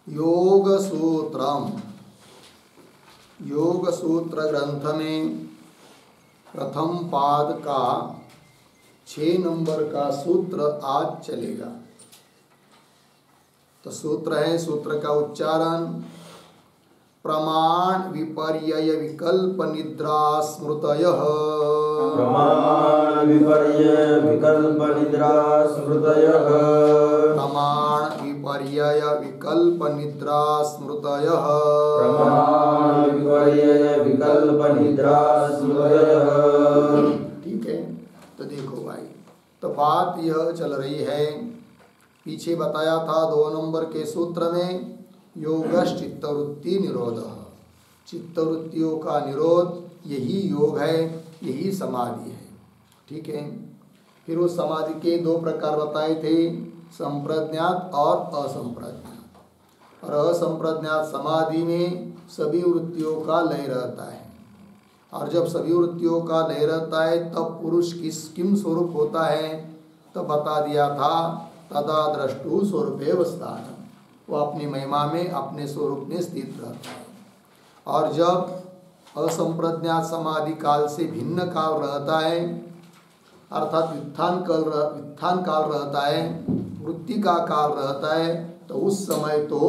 योग सूत्रम, योग सूत्र ग्रंथ में प्रथम पाद का 6 नंबर का सूत्र आज चलेगा। तो सूत्र है, सूत्र का उच्चारण प्रमाण विपर्यय विकल्प निद्रा स्मृतयः। प्रमाण विपर्यय विकल्प निद्रा स्मृतयः। प्रमाण विपर्यय विकल्प निद्रा स्मृतयः। प्रमाण विपर्यय विकल्प निद्रा स्मृतयः। ठीक है, तो देखो भाई, तो बात यह चल रही है, पीछे बताया था 2 नंबर के सूत्र में योगश चित्तवृत्ति निरोध, चित्तवृत्तियों का निरोध यही योग है, यही समाधि है। ठीक है, फिर उस समाधि के 2 प्रकार बताए थे, संप्रज्ञात और असंप्रज्ञात। और असंप्रज्ञात समाधि में सभी वृत्तियों का लय रहता है, और जब सभी वृत्तियों का लय रहता है तब पुरुष किम स्वरूप होता है, तो बता दिया था तदा द्रष्टु स्वरूपेव स्थान, वो अपनी महिमा में अपने स्वरूप में स्थित रहता है। और जब असंप्रज्ञात समाधि काल से भिन्न काल रहता है, अर्थात व्युत्थान काल रहता है, वृत्ति का काल रहता है, तो उस समय तो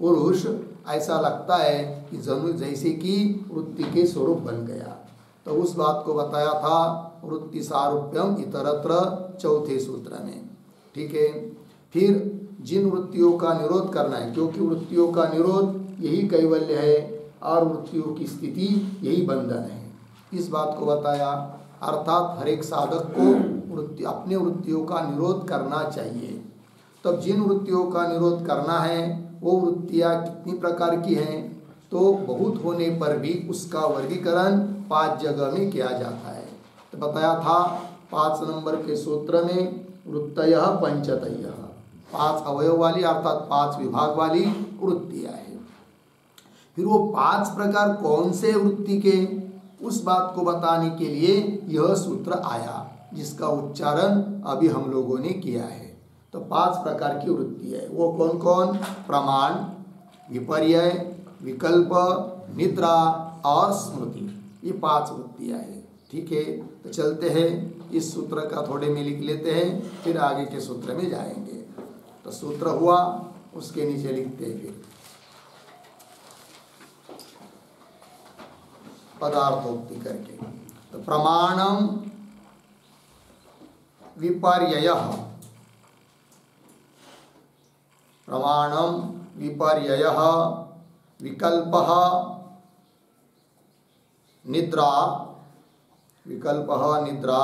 पुरुष ऐसा लगता है कि जनु जैसे कि वृत्ति के स्वरूप बन गया। तो उस बात को बताया था वृत्ति सारूप्यम इतरत्र चौथे सूत्र में। ठीक है, फिर जिन वृत्तियों का निरोध करना है, क्योंकि वृत्तियों का निरोध यही कैवल्य है और वृत्तियों की स्थिति यही बंधन है, इस बात को बताया। अर्थात हर एक साधक को अपने वृत्तियों का निरोध करना चाहिए। तब जिन वृत्तियों का निरोध करना है वो वृत्तियाँ कितनी प्रकार की हैं, तो बहुत होने पर भी उसका वर्गीकरण 5 जगह में किया जाता है। तो बताया था 5 नंबर के सूत्र में वृत्तयः पंचतयः, 5 अवयव वाली अर्थात 5 विभाग वाली वृत्तियाँ हैं। फिर वो 5 प्रकार कौन से वृत्ति के, उस बात को बताने के लिए यह सूत्र आया, जिसका उच्चारण अभी हम लोगों ने किया है। तो 5 प्रकार की वृत्ति है, वो कौन कौन? प्रमाण, विपर्यय, विकल्प, निद्रा और स्मृति, ये 5 वृत्तियाँ हैं। ठीक है, तो चलते हैं, इस सूत्र का थोड़े में लिख लेते हैं, फिर आगे के सूत्र में जाएंगे। तो सूत्र हुआ, उसके नीचे लिखते हैं फिर पदार्थोक्ति करके। तो प्रमाणम विपर्ययः, प्रमाणम विपर्ययः विकल्पः निद्रा, विकल्पः निद्रा,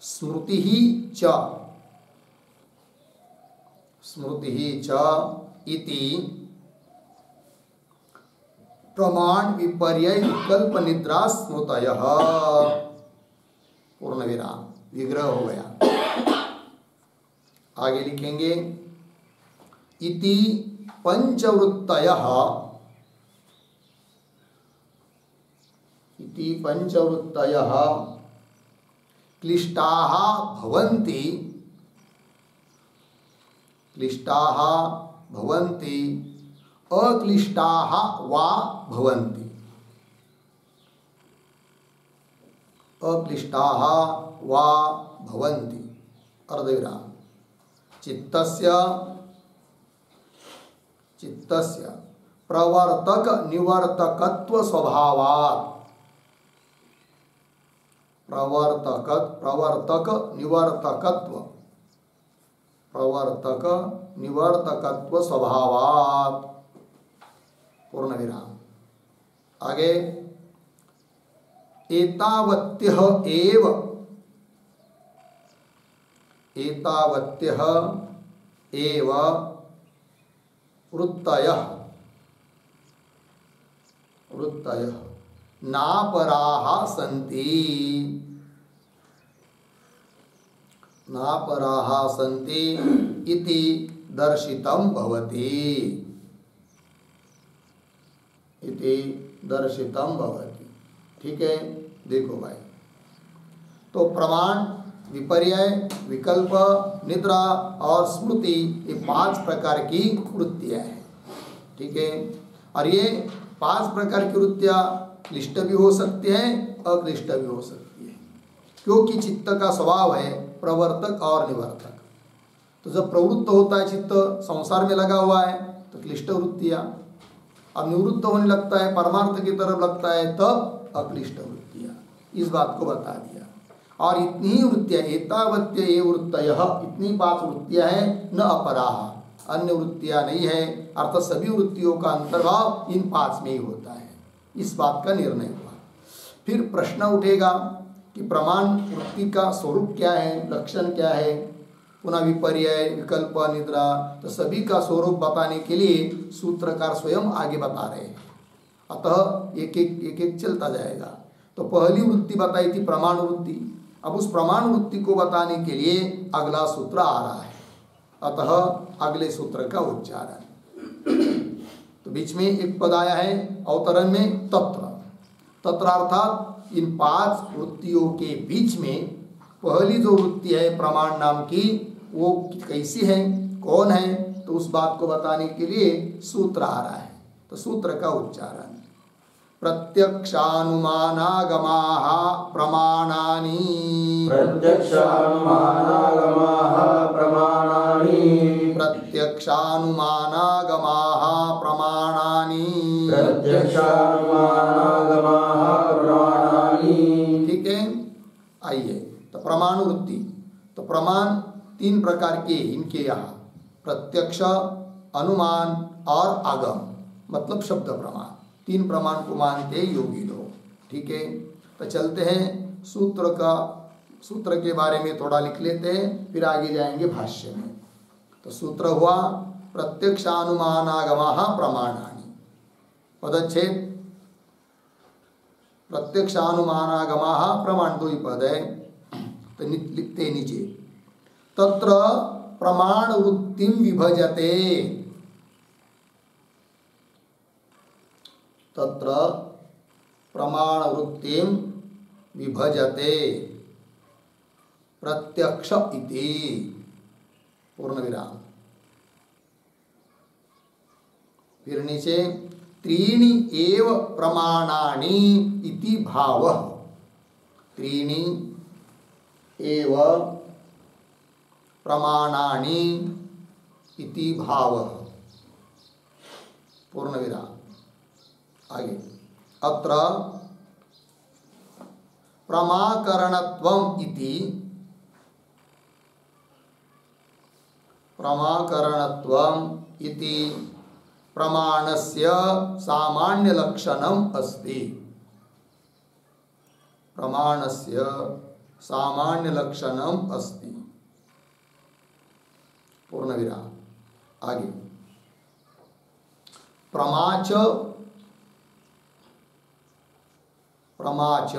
स्मृतिः च, स्मृतिः च इति प्रमाण विपर्यय विकल्प निद्रा स्मृतयः। पूर्ण विराम, विग्रह हो गया। आगे लिखेंगे इति पंचवृत्तयः, इति पंचवृत्तयः क्लिष्टाः भवन्ति, क्लिष्टाः भवन्ति अक्लिष्टाः वा भवन्ति, अक्लिष्टाः वा भवन्ति। अर्धविराम। चित्तस्य, चित्तस्य प्रवर्तक निवर्तकत्व स्वभावात्, प्रवर्तक निवर्तकत्व, प्रवर्तक निवर्तकत्व स्वभावात्। पूर्ण विराम। आगे एतावत्यः एव, एतावत्यः एव वृत्तयः, वृत्तयः नापराः सन्ति, नापराः सन्ति इति दर्शितं भवति, इति दर्शितं भवति। ठीक है, देखो भाई, तो प्रमाण, विपर्यय, विकल्प, निद्रा और स्मृति, ये 5 प्रकार की वृत्तियाँ हैं। ठीक है। और ये 5 प्रकार की वृत्तियां क्लिष्ट भी हो सकती हैं, अक्लिष्ट भी हो सकती है, क्योंकि चित्त का स्वभाव है प्रवर्तक और निवर्तक। तो जब प्रवृत्त होता है चित्त, संसार में लगा हुआ है, तो क्लिष्ट वृत्तियां, अब निवृत्त होने लगता है, परमार्थ की तरफ लगता है, तब अक्लिष्ट वृत्तियां। इस बात को बता दिया। और इतनी ही वृत्तियां, एतावत्य ये वृत्तयः, इतनी 5 वृत्तियां हैं, न अपराः, अन्य वृत्तियां नहीं है, अर्थात सभी वृत्तियों का अंतर्भाव इन 5 में ही होता है। इस बात का निर्णय हुआ। फिर प्रश्न उठेगा कि प्रमाण वृत्ति का स्वरूप क्या है, लक्षण क्या है, पुनः विपर्यय, विकल्प, निद्रा, तो सभी का स्वरूप बताने के लिए सूत्रकार स्वयं आगे बता रहे हैं। अतः एक एक चलता जाएगा। तो पहली वृत्ति बताई थी प्रमाण वृत्ति, अब उस प्रमाण वृत्ति को बताने के लिए अगला सूत्र आ रहा है। अतः अगले सूत्र का उच्चारण। तो बीच में एक पद आया है अवतरण में, तत्र। तत्र अर्थात इन 5 वृत्तियों के बीच में पहली जो वृत्ति है प्रमाण नाम की, वो कैसी है, कौन है, तो उस बात को बताने के लिए सूत्र आ रहा है। तो सूत्र का उच्चारण, प्रत्यक्षानुमानागमाः प्रमाणानि, प्रत्यक्षानुमानागमाः प्रमाणानि, प्रत्यक्षानुमानागमाः प्रमाणानि, प्रत्यक्षानुमानागमाः प्रमाणानि। ठीक है। आइए, तो प्रमाण वृत्ति, तो प्रमाण 3 प्रकार के इनके यहाँ, प्रत्यक्ष, अनुमान और आगम, मतलब शब्द प्रमाण। 3 प्रमाण को मानते हैं योगी लोग। ठीक है। तो चलते हैं सूत्र के बारे में थोड़ा लिख लेते हैं, फिर आगे जाएंगे भाष्य में। तो सूत्र हुआ प्रत्यक्षानुमानागमाः प्रमाणानि। पदच्छेद, प्रत्यक्षानुमानागमाः प्रमाण 2 ही पद है, तो लिखते नीचे, तत्र प्रमाण वृत्तिं विभजते, तत्र प्रमाण वृत्तिं विभजते प्रत्यक्ष इति, पूर्ण विराम। फिर नीचे, त्रीणि एव प्रमाणानि इति भावः, त्रीणि एव प्रमाणानि इति भावः, पूर्ण विराम। आगे, अत्र प्रमाकरणत्वम् इति, प्रमाकरणत्वम् इति प्रमाणस्य सामान्य लक्षणम् अस्ति, प्रमाणस्य सामान्य लक्षणम् अस्ति, पूर्ण विराम। आगे, प्रमाच, प्रमाच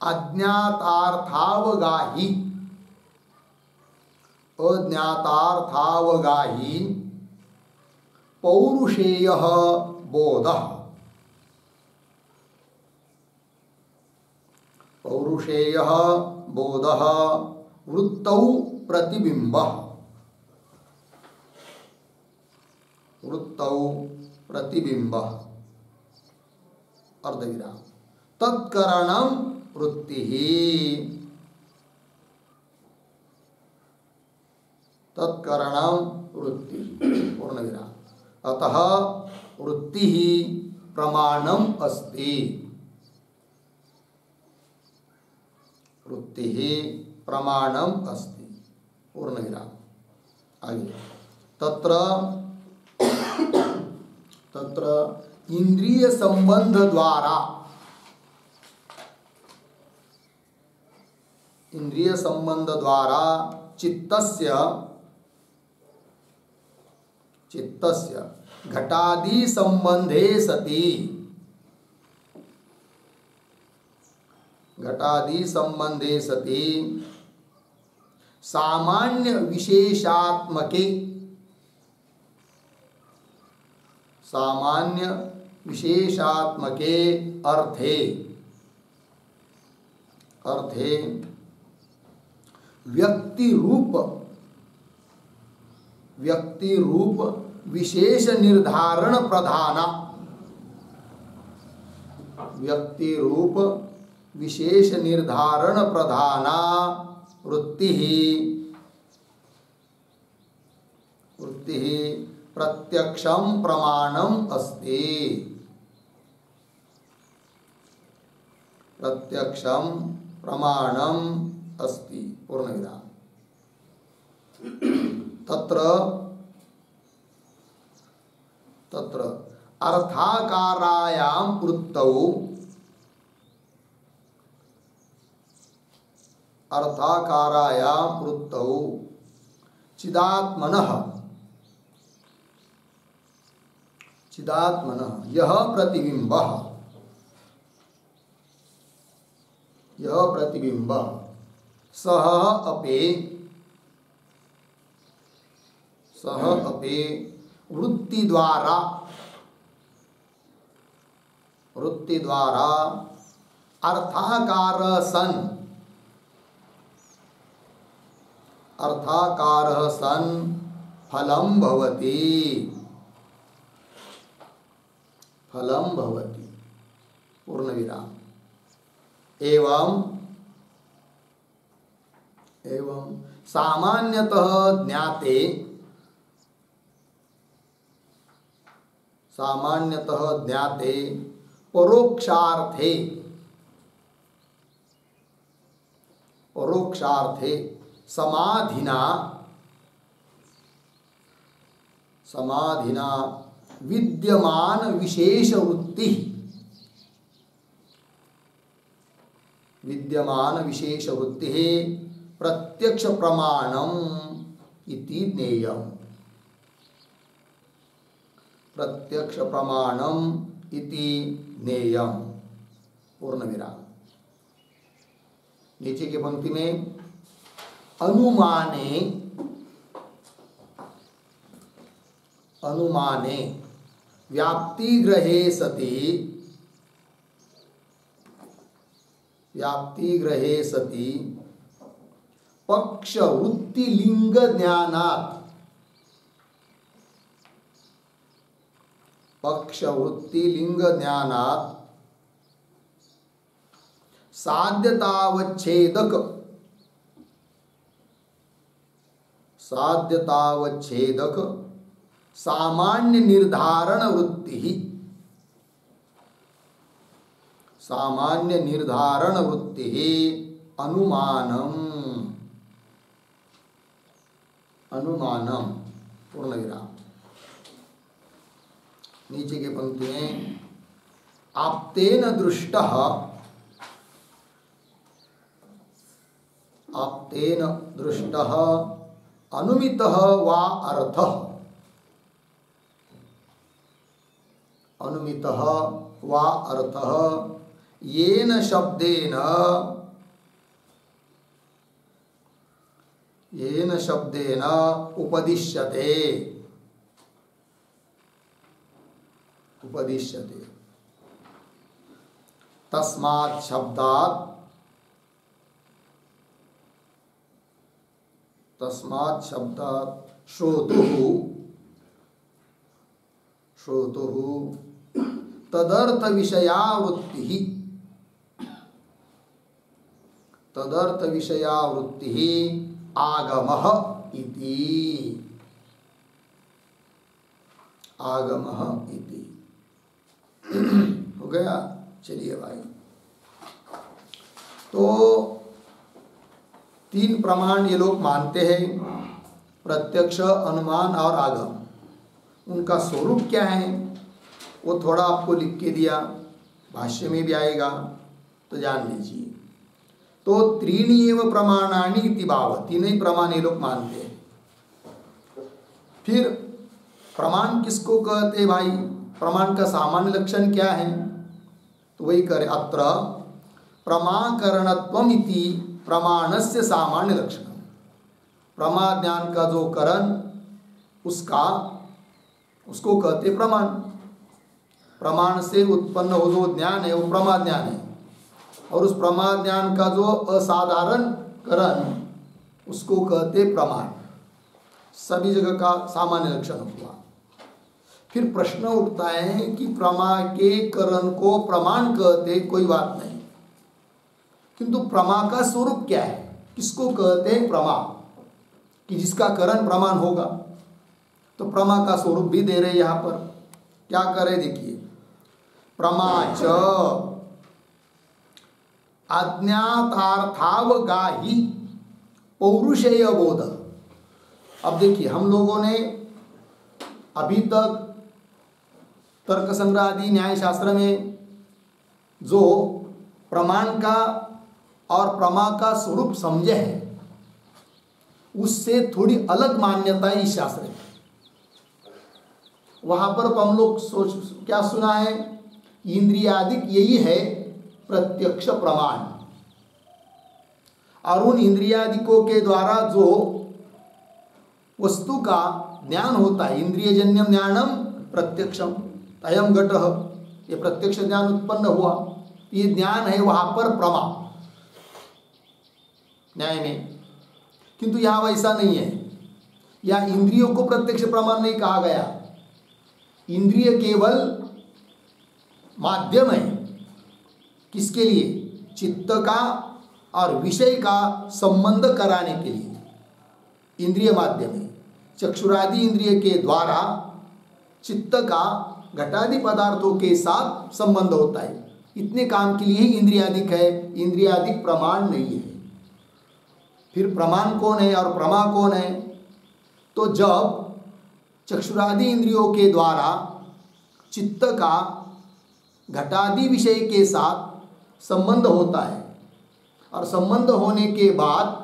अज्ञातार्थावगाही, अज्ञातार्थावगाही पौरुषेयः बोधः, पौरुषेयः बोधः वृत्तौ प्रतिबिंबः, वृत्तौ प्रतिबिंबः, अर्धविराम। तत्करणं वृत्तिः, तत्करणं वृत्तिः, पूर्ण विराम। अतः वृत्तिः प्रमाणम् अस्ति, वृत्तिः प्रमाणम् अस्ति, पूर्ण विराम। आगे, तत्र तत्र इंद्रिय संबंध द्वारा, इंद्रिय संबंध द्वारा चित्तस्य, चित्तस्य घटादि संबंधे सति, घटादि संबंधे सति सामान्य विशेषात्मके, सामान्य विशेषात्मके अर्थे, अर्थे व्यक्ति रूप विशेष निर्धारण प्रधाना, व्यक्ति रूप विशेष निर्धारण प्रधाना वृत्ति प्रत्यक्षम प्रमाणम अस्ति, प्रत्यक्षम प्रमाणम अस्ति पूर्णविराम। तत्र अर्थाकारायां वृत्तौ, अर्थाकारायां वृत्तौ चिदात्मनः यह प्रतिबिंबः, यह प्रतिबिंब सह अपि वृत्ति द्वारा अर्थाकार सन फलं भवति पूर्णविराम। एवं सामान्यतः ज्ञाते परोक्षार्थे समाधिना विद्यमान विशेष वृत्ति प्रत्यक्ष प्रमाणम इति ज्ञेयम्, प्रत्यक्ष प्रमाणम इति ज्ञेयम् पूर्णविराम। नीचे की पंक्ति में अनुमाने व्याप्तिग्रहे सति पक्षवृत्ति लिंग ज्ञानात् साध्यतावच्छेदक सामान्य निर्धारण वृत्ति अनुमानम पूर्णविराम। नीचे के पंक्ति में आप्तेन दृष्टः अनुमितः वा अर्थः येन शब्देन उपदिश्यते तस्मात् शब्दात् श्रोतुः तदर्थ विषया वृत्ति आगमः इति हो गया। चलिए भाई, तो 3 प्रमाण ये लोग मानते हैं, प्रत्यक्ष, अनुमान और आगम। उनका स्वरूप क्या है वो थोड़ा आपको लिख के दिया, भाष्य में भी आएगा तो जान लीजिए। तो 3 एव प्रमाणानि इति भाव, 3 ही प्रमाण ये लोग मानते हैं। फिर प्रमाण किसको कहते भाई, प्रमाण का सामान्य लक्षण क्या है, तो वही करे अत्र प्रमाकरणत्वम इति प्रमाणस्य सामान्य लक्षण। प्रमा ज्ञान का जो करण उसको कहते प्रमाण। प्रमाण से उत्पन्न हो जो ज्ञान है वो प्रमा ज्ञान है, और उस प्रमा ज्ञान का जो असाधारण करण उसको कहते प्रमाण। सभी जगह का सामान्य लक्षण हुआ। फिर प्रश्न उठता है कि प्रमा के करण को प्रमाण कहते, कोई बात नहीं, किंतु प्रमा का स्वरूप क्या है, किसको कहते हैं प्रमा, कि जिसका करण प्रमाण होगा। तो प्रमा का स्वरूप भी दे रहे यहां पर, क्या करे देखिए, प्रमाच अज्ञातार्थावगाही पौरुषेय बोध। अब देखिए, हम लोगों ने अभी तक तर्क संग्रह आदि न्याय शास्त्र में जो प्रमाण का और प्रमा का स्वरूप समझे हैं, उससे थोड़ी अलग मान्यता है इस शास्त्र में। वहां पर तो हम लोग क्या सुना है, इंद्रियादिक यही है प्रत्यक्ष प्रमाण, और उन इंद्रियादिकों के द्वारा जो वस्तु का ज्ञान होता है, इंद्रियजन्यम ज्ञानम प्रत्यक्षम अयम घटः, ये प्रत्यक्ष ज्ञान उत्पन्न हुआ, ये ज्ञान है वहां पर प्रमा न्याय में। किंतु यहां वैसा नहीं है, यहां इंद्रियों को प्रत्यक्ष प्रमाण नहीं कहा गया, इंद्रिय केवल माध्यम है, किसके लिए, चित्त का और विषय का संबंध कराने के लिए इंद्रिय माध्यम है। चक्षुरादि इंद्रिय के द्वारा चित्त का घटादि पदार्थों के साथ संबंध होता है, इतने काम के लिए ही इंद्रियादिक है, इंद्रियादिक प्रमाण नहीं है। फिर प्रमाण कौन है और प्रमा कौन है, तो जब चक्षुरादि इंद्रियों के द्वारा चित्त का घटादि विषय के साथ संबंध होता है, और संबंध होने के बाद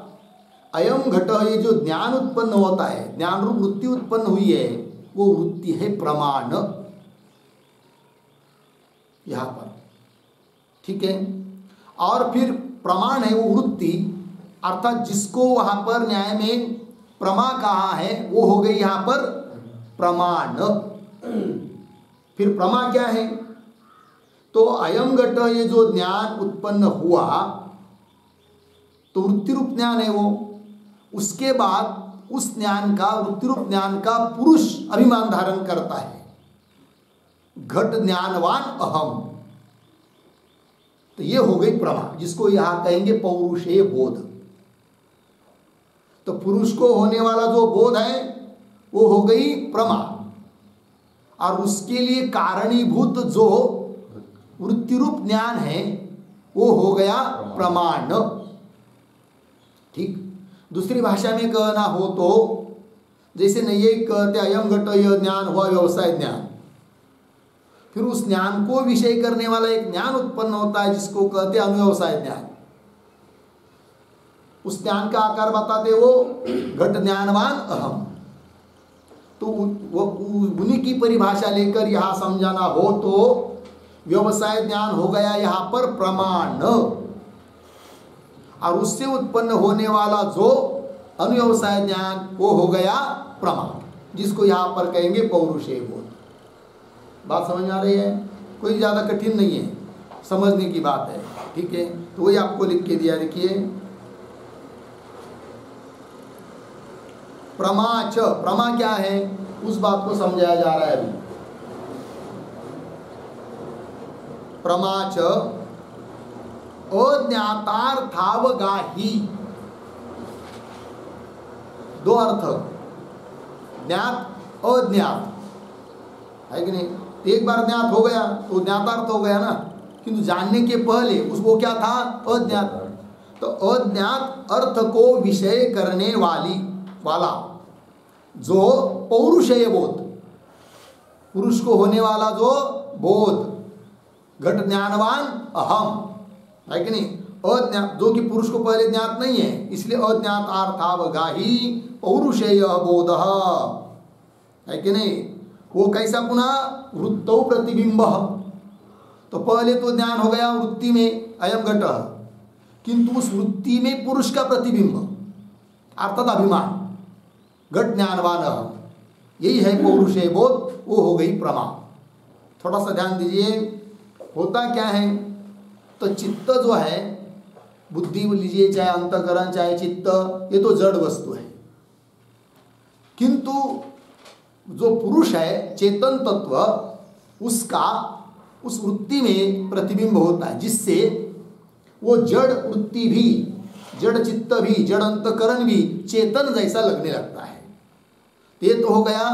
अयम घट, ये जो ज्ञान उत्पन्न होता है, ज्ञान रूप वृत्ति उत्पन्न हुई है, वो वृत्ति है प्रमाण यहां पर, ठीक है। और फिर प्रमाण है वो वृत्ति, अर्थात जिसको वहां पर न्याय में प्रमा कहा है, वो हो गई यहां पर प्रमाण। फिर प्रमा क्या है, तो अयम घट, ये जो ज्ञान उत्पन्न हुआ तो वृत्ति रूप ज्ञान है वो, उसके बाद उस ज्ञान का, वृत्ति रूप ज्ञान का पुरुष अभिमान धारण करता है, घट ज्ञानवान अहम, तो ये हो गई प्रमा, जिसको यहां कहेंगे पौरुषेय बोध। तो पुरुष को होने वाला जो बोध है वो हो गई प्रमा, और उसके लिए कारणीभूत जो वृत्ति रूप ज्ञान है वो हो गया प्रमाण, ठीक। दूसरी भाषा में कहना हो तो जैसे नहीं ये कहते अयम घट, यह ज्ञान हुआ व्यवसाय ज्ञान, फिर उस ज्ञान को विषय करने वाला एक ज्ञान उत्पन्न होता है जिसको कहते अनुव्यवसाय ज्ञान। उस ज्ञान का आकार बताते वो घट ज्ञानवान अहम। तो वो उन्हीं की परिभाषा लेकर यहां समझाना हो तो व्यवसाय ज्ञान हो गया यहां पर प्रमाण, और उससे उत्पन्न होने वाला जो अनुव्यवसाय ज्ञान वो हो गया प्रमा, जिसको यहां पर कहेंगे पौरुषेय बोध। बात समझ में आ रही है, कोई ज़्यादा कठिन नहीं है, समझने की बात है, ठीक है। तो वही आपको लिख के दिया, देखिए प्रमाच, प्रमा क्या है उस बात को समझाया जा रहा है अभी। प्रमाच अज्ञातार्थावगाही, दो अर्थ, ज्ञात अज्ञात है कि नहीं। तो एक बार ज्ञात हो गया तो ज्ञातार्थ हो गया ना, किंतु जानने के पहले उसको क्या था, अज्ञात। तो अज्ञात अर्थ को विषय करने वाला जो पौरुषेय बोध, पुरुष को होने वाला जो बोध, घट ज्ञानवान अहम है कि नहीं, अज्ञात, जो कि पुरुष को पहले ज्ञात नहीं है, इसलिए अज्ञात अर्थावगाही पौरुषेय बोध है कि नहीं। वो कैसा, पुनः वृत्तौ प्रतिबिंब, तो पहले तो ज्ञान हो गया वृत्ति में अयम घट, किंतु उस वृत्ति में पुरुष का प्रतिबिंब अर्थात अभिमान, घट ज्ञानवान अहम, यही है पौरुषेय बोध, वो हो गई प्रमा। थोड़ा सा ध्यान दीजिए, होता क्या है, तो चित्त जो है, बुद्धि लीजिए, चाहे अंतकरण चाहे चित्त, ये तो जड़ वस्तु है, किंतु जो पुरुष है चेतन तत्व, उसका उस वृत्ति में प्रतिबिंब होता है, जिससे वो जड़ वृत्ति भी, जड़ चित्त भी, जड़ अंतकरण भी चेतन जैसा लगने लगता है। ये तो हो गया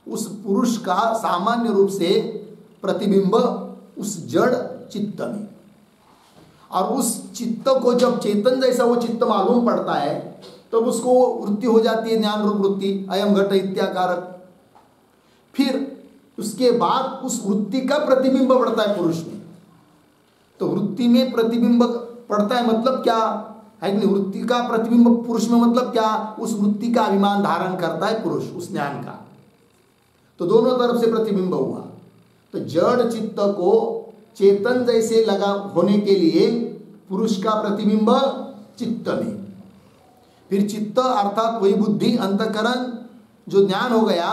उस पुरुष का सामान्य रूप से प्रतिबिंब उस जड़ चित्त में, और उस चित्त को जब चेतन जैसा वो चित्त मालूम पड़ता है तब उसको वृत्ति हो जाती है, ज्ञान रूप वृत्ति, अयम घट इत्याकारक। फिर उसके बाद उस वृत्ति का प्रतिबिंब पड़ता है पुरुष में। तो वृत्ति में प्रतिबिंब पड़ता है मतलब क्या है कि नहीं, वृत्ति का प्रतिबिंब पुरुष में मतलब क्या, उस वृत्ति का अभिमान धारण करता है पुरुष उस ज्ञान का। तो दोनों तरफ से प्रतिबिंब हुआ। तो जड़ चित्त को चेतन जैसे लगा होने के लिए पुरुष का प्रतिबिंब चित्त में, फिर चित्त अर्थात वही बुद्धि अंतकरण जो ज्ञान हो गया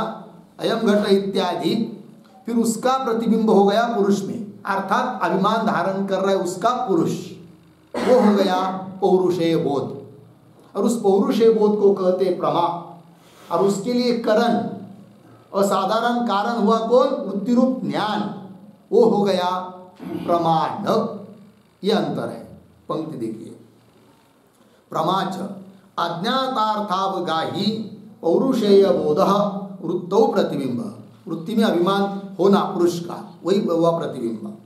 अयम घट इत्यादि, फिर उसका प्रतिबिंब हो गया पुरुष में, अर्थात अभिमान धारण कर रहा है उसका पुरुष, वो हो गया पौरुषेय बोध। और उस पौरुषेय बोध को कहते प्रमा, और उसके लिए करण असाधारण कारण हुआ कौन, वृत्ति रूप ज्ञान, वो हो गया प्रमाण। ये अंतर है। पंक्ति देखिए, प्रमाच अज्ञातार्थावगाही पौरुषेय बोध वृत्तौ प्रतिबिंब, वृत्ति में अभिमान होना पुरुष का, वही हुआ प्रतिबिंब।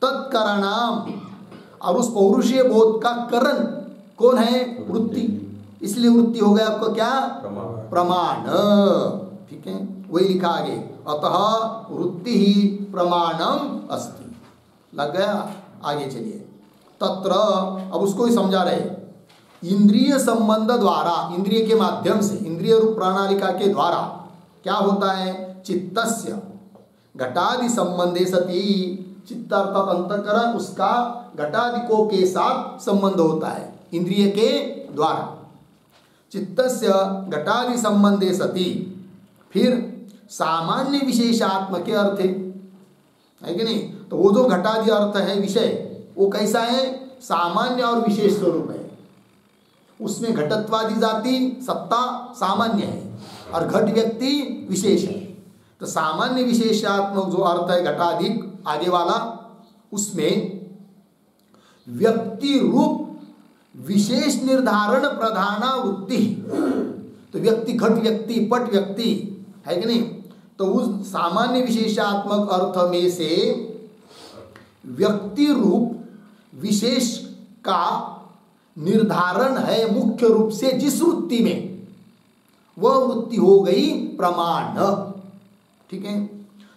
तत्करणाम, और उस पौरुषीय बोध का करण कौन है, वृत्ति, इसलिए वृत्ति हो गया आपका क्या, प्रमाण। ठीक है, वही लिखा आगे, अतः वृत्ति ही प्रमाणम अस्ति। लग गया, आगे चलिए। तत्र, अब उसको ही समझा रहे, इंद्रिय संबंध द्वारा, इंद्रिय के माध्यम से, इंद्रिय रूप प्रणालिका के द्वारा क्या होता है, चित्तस्य घटादि संबंधे सती, चित्त अर्थात अंतःकरण उसका घटादिकों के साथ संबंध होता है इंद्रिय के द्वारा। चित्तस्य घटादि संबंधे सती, फिर सामान्य विशेषात्म के अर्थ है कि नहीं। तो वो जो घटादि अर्थ है विषय, वो कैसा है, सामान्य और विशेष स्वरूप है। उसमें घटत्वादि जाति सत्ता सामान्य है और घट व्यक्ति विशेष है। तो सामान्य विशेषात्मक जो अर्थ है घटाधिक आगे वाला, उसमें व्यक्ति रूप विशेष निर्धारण प्रधाना वृत्ति, तो व्यक्ति घट व्यक्ति पट व्यक्ति है कि नहीं। तो उस सामान्य विशेषात्मक अर्थ में से व्यक्ति रूप विशेष का निर्धारण है मुख्य रूप से जिस वृत्ति में, वह वृत्ति हो गई प्रमाण। ठीक है,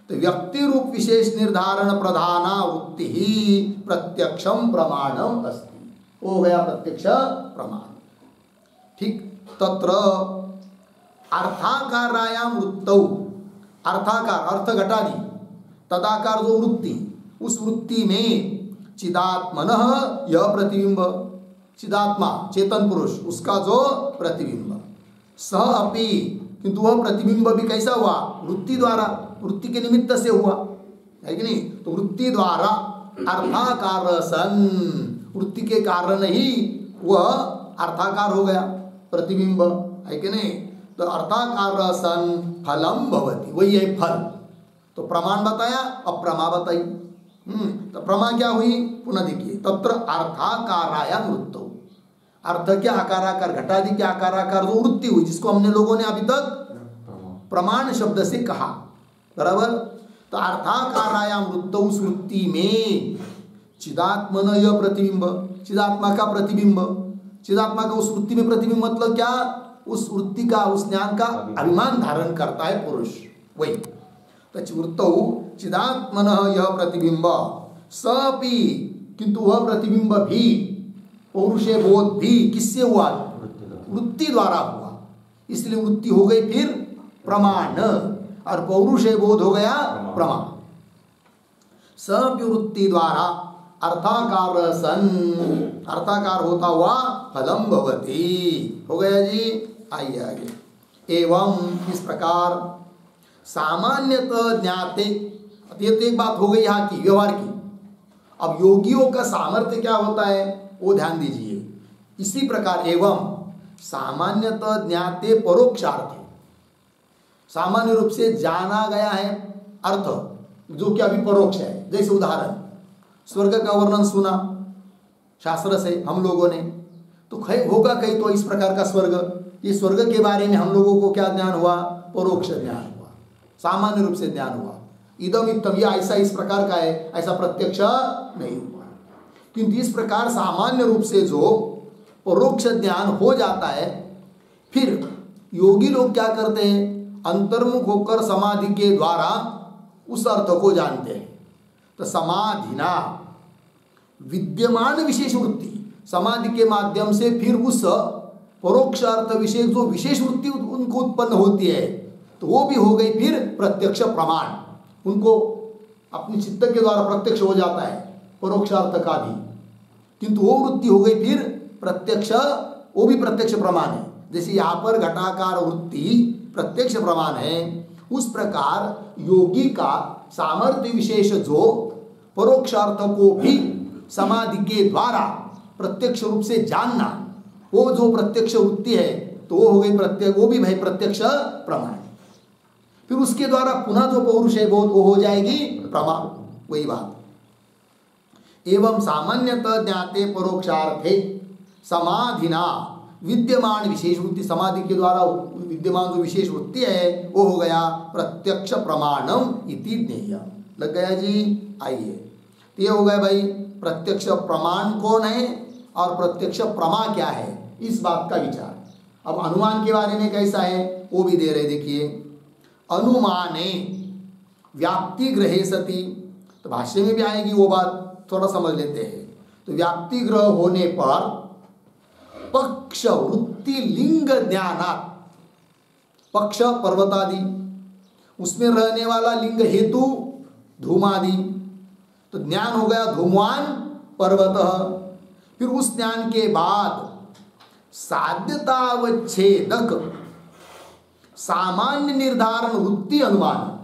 तो व्यक्ति रूप विशेष निर्धारण प्रधाना वृत्ति ही प्रत्यक्षम प्रमाणम अस्ति, हो गया प्रत्यक्ष प्रमाण। ठीक, तत्र अर्थाकारायाम वृत्तौ, अर्थाकार अर्थ घटादि, तदाकार जो वृत्ति, उस वृत्ति में चिदात्मनः यह प्रतिबिंब, चिदात्मा चेतन पुरुष उसका जो प्रतिबिंब, सह अपि, किंतु वह प्रतिबिंब भी कैसा हुआ, वृत्ति द्वारा, वृत्ति के निमित्त से हुआ है कि नहीं। तो वृत्ति द्वारा अर्थाकार सन, वृत्ति के कारण ही वह अर्थाकार हो गया प्रतिबिंब है कि नहीं। तो अर्थाकार सन फलम भवति, वही है फल। तो प्रमाण बताया, अब प्रमा बताई। तो प्रमा क्या हुई, पुनः देखिए, तत्र अर्थाकारायाम वृत्तौ, अर्थ क्या आकाराकार, घटादि के आकाराकार जो वृत्ति हुई, जिसको हमने लोगों ने अभी तक प्रमाण शब्द से कहा, बराबर। तो अर्थाकारायाम वृत्तौ, उस वृत्ति में चिदात्मन यह प्रतिबिंब, चिदात्मा का प्रतिबिंब, चिदात्मा का उस वृत्ति में प्रतिबिंब मतलब क्या, उस वृत्ति का, उस ज्ञान का अभिमान धारण करता है पुरुष, वही। तो वृत्तौ चिदात्मन यह प्रतिबिंब, सपि, किंतु वह प्रतिबिंब भी, पौरुषे बोध भी किससे हुआ, वृत्ति द्वारा हुआ, इसलिए वृत्ति हो गई फिर प्रमाण, और पौरुषे बोध हो गया प्रमाण। सपि वृत्ति द्वारा अर्थाकार सन, अर्थाकार होता हुआ फलम भवति, हो गया जी। आइए आगे। एवं इस प्रकार सामान्यतः ज्ञाते, ये तो एक बात हो गई यहाँ की व्यवहार की। अब योगियों का सामर्थ्य क्या होता है वो ध्यान दीजिए। इसी प्रकार एवं सामान्यतः ज्ञाते परोक्षार्थ, सामान्य रूप से जाना गया है अर्थ जो कि अभी परोक्ष है। जैसे उदाहरण, स्वर्ग का वर्णन सुना शास्त्र से हम लोगों ने, तो होगा कहीं तो इस प्रकार का स्वर्ग। ये स्वर्ग के बारे में हम लोगों को क्या ज्ञान हुआ? परोक्ष ज्ञान हुआ, सामान्य रूप से ज्ञान हुआ। इदम इत्तम, यह ऐसा इस प्रकार का है, ऐसा प्रत्यक्ष नहीं हुआ। किंतु इस प्रकार सामान्य रूप से जो परोक्ष ज्ञान हो जाता है, फिर योगी लोग क्या करते हैं? अंतर्मुख होकर समाधि के द्वारा उस अर्थ को जानते हैं। तो समाधिना विद्यमान विशेष वृत्ति, समाधि के माध्यम से फिर उस परोक्ष अर्थ विशेष जो विशेष वृत्ति उनको उत्पन्न होती है, तो वो भी हो गई फिर प्रत्यक्ष प्रमाण। उनको अपने चित्त के द्वारा प्रत्यक्ष हो जाता है परोक्ष अर्थ का भी, किंतु वो वृत्ति हो गई फिर प्रत्यक्ष, वो भी प्रत्यक्ष प्रमाण है। जैसे यहाँ पर घटाकार वृत्ति प्रत्यक्ष प्रमाण है, उस प्रकार योगी का सामर्थ्य विशेष जो परोक्ष अर्थ को भी समाधि के द्वारा प्रत्यक्ष रूप से जानना, वो जो प्रत्यक्ष वृत्ति है, तो वो हो गई प्रत्यक्ष, वो भी भाई प्रत्यक्ष प्रमाण। फिर उसके द्वारा पुनः जो पौरुष है वो हो जाएगी प्रमा, वही बात। एवं सामान्यतः ज्ञाते परोक्षार्थे समाधिना विद्यमान विशेष वृत्ति, समाधि के द्वारा विद्यमान जो विशेष वृत्ति है वो हो गया प्रत्यक्ष प्रमाणम इति ज्ञेय। लग गया जी? आइए, तो ये हो गया भाई प्रत्यक्ष प्रमाण कौन है और प्रत्यक्ष प्रमा क्या है, इस बात का विचार। अब अनुमान के बारे में कैसा है वो भी दे रहे, देखिए। अनुमाने व्याप्ति ग्रहे सति, तो भाष्य में भी आएगी वो बात, थोड़ा समझ लेते हैं। तो व्याप्ति ग्रह होने पर पक्ष वृत्ति लिंग ज्ञानात्, पक्ष पर्वतादि, उसमें रहने वाला लिंग हेतु धूमादि, तो ज्ञान हो गया धूमवान पर्वत। फिर उस ज्ञान के बाद साध्यतावच्छेदक सामान्य निर्धारण वृत्ति अनुमान,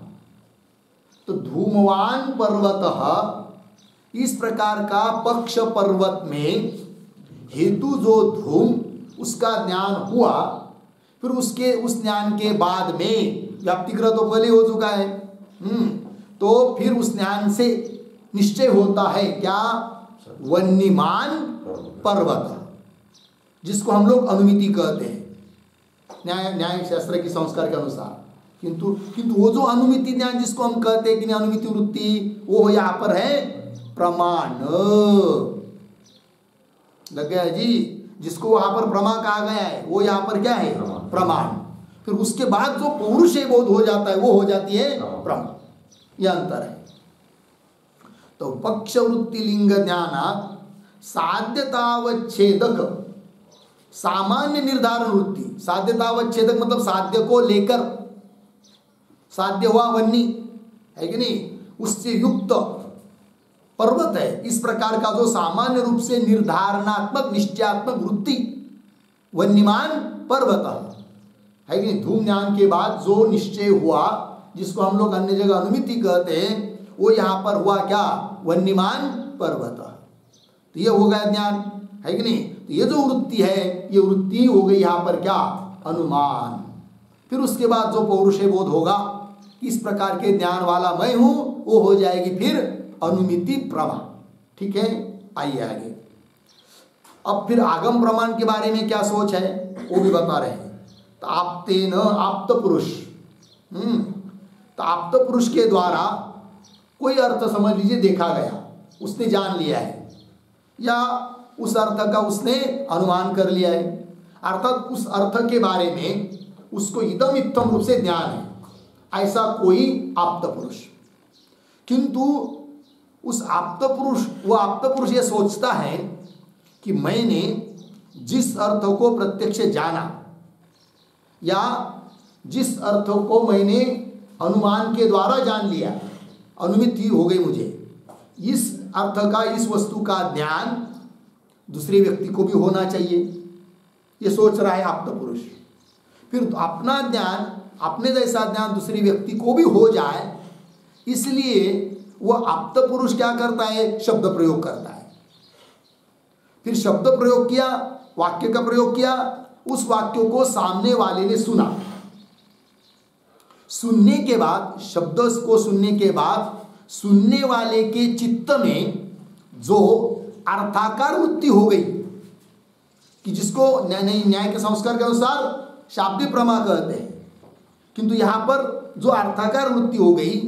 तो धूमवान पर्वत इस प्रकार का पक्ष पर्वत में हेतु जो धूम, उसका ज्ञान हुआ। फिर उसके उस ज्ञान के बाद में व्याप्तिग्रह तो पहले हो चुका है, तो फिर उस ज्ञान से निश्चय होता है क्या? वन्यमान पर्वत, जिसको हम लोग अनुमिति कहते हैं न्याय शास्त्र के संस्कार के अनुसार। किंतु वो जो अनुमिति ज्ञान जिसको हम कहते हैं कि अनुमिति वृत्ति, वो यहाँ पर है प्रमाण। लग गया जी? जिसको वहां पर प्रमा कहा गया है वो यहाँ पर क्या है? प्रमाण। फिर उसके बाद जो पौरुष बोध हो जाता है वो हो जाती है प्रमा। यह अंतर है। तो पक्ष वृत्ति लिंग ज्ञानात् साध्यतावच्छेदक सामान्य निर्धारण वृत्ति, साध्यतावच्छेदक मतलब साध्य को लेकर, साध्य हुआ वन्नी है कि नहीं, उससे युक्त पर्वत है। इस प्रकार का जो सामान्य रूप से निर्धारणात्मक निश्चयात्मक वृत्ति वन्यमान पर्वत है कि नहीं। धूम ज्ञान के बाद जो निश्चय हुआ, जिसको हम लोग अन्य जगह अनुमिति कहते हैं, वो यहाँ पर हुआ क्या? वन्यमान पर्वत। तो ये हो गया ज्ञान, है कि नहीं। तो ये जो वृत्ति है, ये वृत्ति हो गई यहाँ पर क्या? अनुमान। फिर उसके बाद जो पौरुष बोध होगा, किस प्रकार के ज्ञान वाला मैं हूं, वो हो जाएगी फिर अनुमिति प्रमा। ठीक है, आइए आगे। अब फिर आगम प्रमाण के बारे में क्या सोच है वो भी बता रहे हैं। तो आप्ते न आप्त पुरुष, तो आप्त पुरुष के द्वारा कोई अर्थ समझ लीजिए देखा गया, उसने जान लिया है, या उस अर्थ का उसने अनुमान कर लिया है, अर्थात उस अर्थ के बारे में उसको इदम इत्थम रूप से ज्ञान है, ऐसा कोई आप्त पुरुष। किंतु उस आप्त पुरुष, वो आप्त पुरुष ये सोचता है कि मैंने जिस अर्थ को प्रत्यक्ष जाना या जिस अर्थ को मैंने अनुमान के द्वारा जान लिया, अनुमिति हो गई मुझे, इस अर्थ का, इस वस्तु का ज्ञान दूसरे व्यक्ति को भी होना चाहिए, ये सोच रहा है आप्त पुरुष। फिर अपना ज्ञान, अपने जैसा ज्ञान दूसरे व्यक्ति को भी हो जाए, इसलिए वह आप्त पुरुष क्या करता है? शब्द प्रयोग करता है। फिर शब्द प्रयोग किया, वाक्य का प्रयोग किया, उस वाक्य को सामने वाले ने सुना, सुनने के बाद, शब्द को सुनने के बाद सुनने वाले के चित्त में जो अर्थाकार वृत्ति हो गई, कि जिसको न्याय के संस्कार के अनुसार शाब्दिक प्रमा कहते हैं, किंतु यहाँ पर जो अर्थाकार वृत्ति हो गई,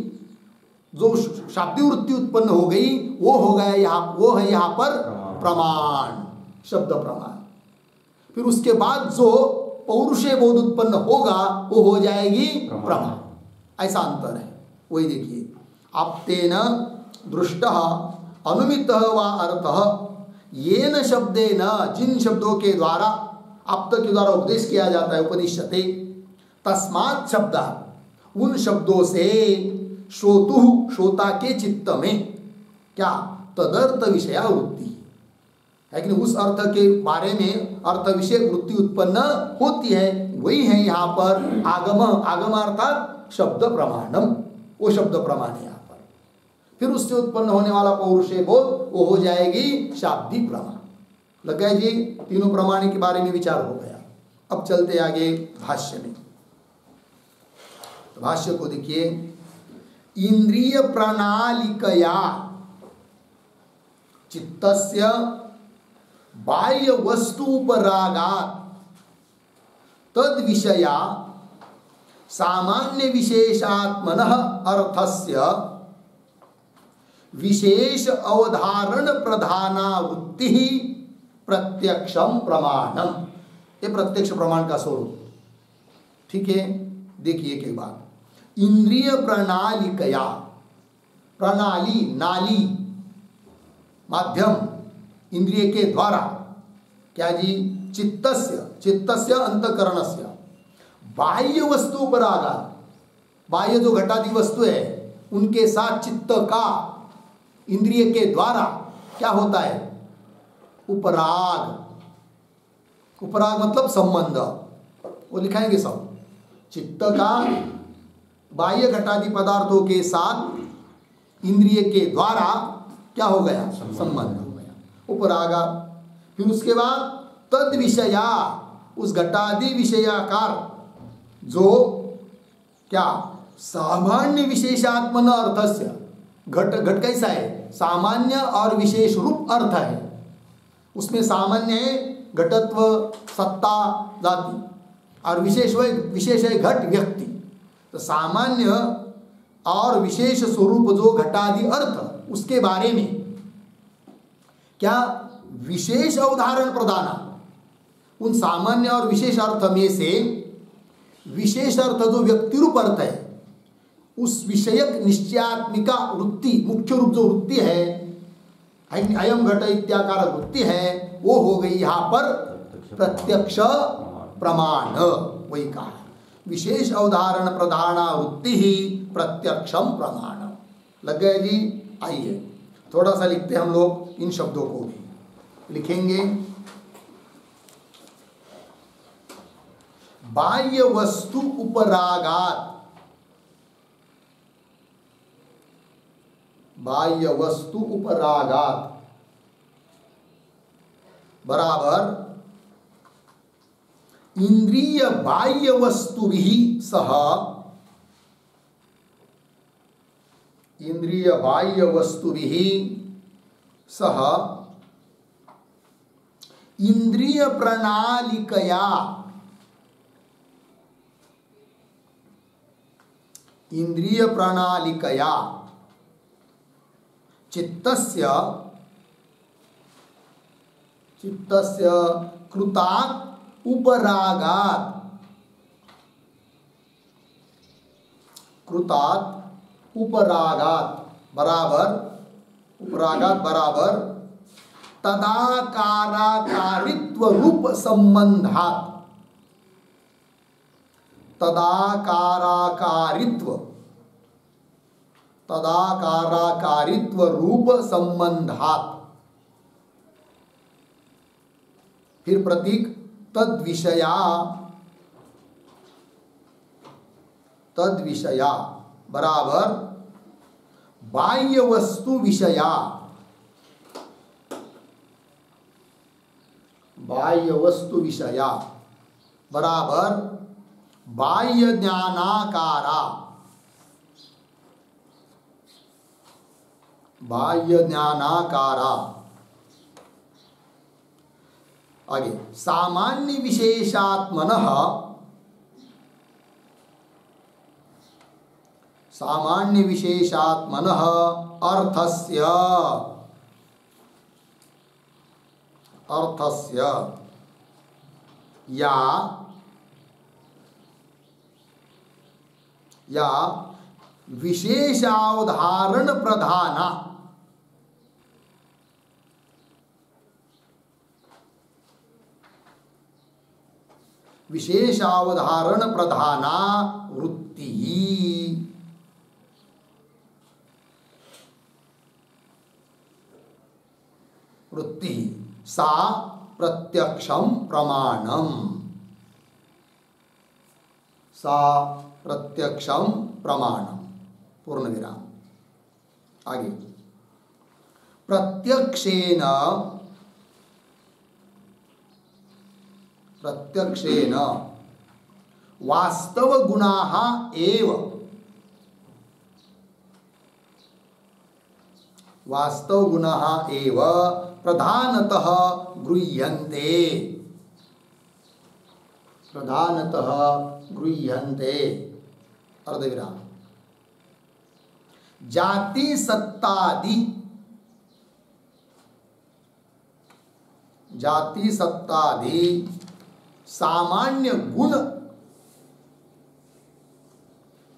जो शाब्दिक वृत्ति उत्पन्न हो गई, वो हो गया वो है यहाँ पर प्रमाण, शब्द प्रमाण। फिर उसके बाद जो पौरुषे बोध उत्पन्न होगा वो हो जाएगी प्रमा। ऐसा अंतर है। वही देखिए, आप्तेन दृष्टः अनुमितः वा अर्थः येन शब्देन, जिन शब्दों के द्वारा, आप्त के द्वारा उपदेश किया जाता है, उपदिश्यते, तस्मात् शब्द, उन शब्दों से श्रोतु, श्रोता के चित्त में क्या तदर्थ विषया वृत्ति है कि उस अर्थ के बारे में अर्थ विषय वृत्ति उत्पन्न होती है। वही है यहाँ पर आगम, आगम अर्थात शब्द प्रमाणम, वो शब्द प्रमाण है यहाँ पर। फिर उससे उत्पन्न होने वाला पौरुषे बोध वो हो जाएगी शाब्दिक प्रमाण। लग गया जी, तीनों प्रमाण के बारे में विचार हो गया। अब चलते आगे भाष्य में। तो भाष्य को देखिए, इंद्रिय प्रणालिकया चित्तस्य बाह्य वस्तुपरागात् तद विषया सामान्य विशेषात्मनः अर्थस्य विशेष अवधारण प्रधाना वृत्ति प्रत्यक्षम प्रमाणम। ये प्रत्यक्ष प्रमाण का स्वरूप, ठीक है। देखिए एक बात, इंद्रिय प्रणालिकया, प्रणाली नाली माध्यम इंद्रिय के द्वारा, क्या जी, चित्तस्य, चित्तस्य अंतःकरणस्य बाह्य वस्तु पर आघात, बाह्य जो घटादी वस्तु है उनके साथ चित्त का इंद्रिय के द्वारा क्या होता है, उपराग। उपराग मतलब संबंध, वो लिखाएंगे सब। चित्त का बाह्य घटादी पदार्थों के साथ इंद्रिय के द्वारा क्या हो गया, संबंध हो गया, उपरागा। फिर उसके बाद तद विषया, उस घटादि विषयाकार जो क्या सामान्य विशेषात्मन अर्थस्य, घट, घट कैसा है, सामान्य और विशेष रूप अर्थ है। उसमें सामान्य है घटत्व, सत्ता, जाति, और विशेष है घट, व्यक्ति। तो सामान्य और विशेष स्वरूप जो घटादि अर्थ, उसके बारे में क्या विशेष अवधारण प्रदान, उन सामान्य और विशेष अर्थ में से विशेष अर्थ जो व्यक्ति रूप अर्थ है, उस विषयक निश्चयात्मिका वृत्ति, मुख्य रूप जो वृत्ति है, अयम घट इत्याकार वृत्ति है, वो हो गई यहाँ पर प्रत्यक्ष प्रमाण। वही कहा, विशेष अवधारण प्रधाना वृत्ति ही प्रत्यक्षम प्रमाण। लग गए जी। आइए थोड़ा सा लिखते हैं हम लोग इन शब्दों को भी लिखेंगे। बाह्य वस्तु उपरागात, बाह्य वस्तु उपरागात बराबर इंद्रिय बाह्य वस्तुभिः सह, इंद्रिय बाह्य वस्तुभिः सह इंद्रिय प्रणालिकया, इंद्रिय प्रणालिकया चित्तस्य, चित्तस्य कृतात् उपरागात्, कृतात् उपरागात् बराबर, उपरागात् बराबर तदाकाराकारित्व रूप संबंधात्, तदाकाराकारित्व, तदाकाराकारित्व रूप संबंधात्। फिर प्रतीक तद विषया, तद विषया बराबर बाह्य वस्तु विषया, बाह्य वस्तु विषया बराबर बाह्य ज्ञानाकारा, बाह्य ज्ञानाकारा। आगे सामान्य विशेषात्मनः, सामान्य विशेषात्मनः अर्थस्य, अर्थस्य या विशेषावधारण प्रधाना, विशेषावधारण प्रधाना वृत्ति, वृत्ति सा प्रत्यक्षम प्रमाणम, सा प्रत्यक्षम प्रमाणम। पूर्ण विराम। आगे प्रत्यक्षेन, प्रत्यक्षेन वास्तव गुणाः एव, वास्तव गुणाः एव प्रधानतः गृह्यन्ते, प्रधानतः गृह्यन्ते। अर्धविराम। जाति सत्तादि, जाति सत्तादि सामान्य गुण,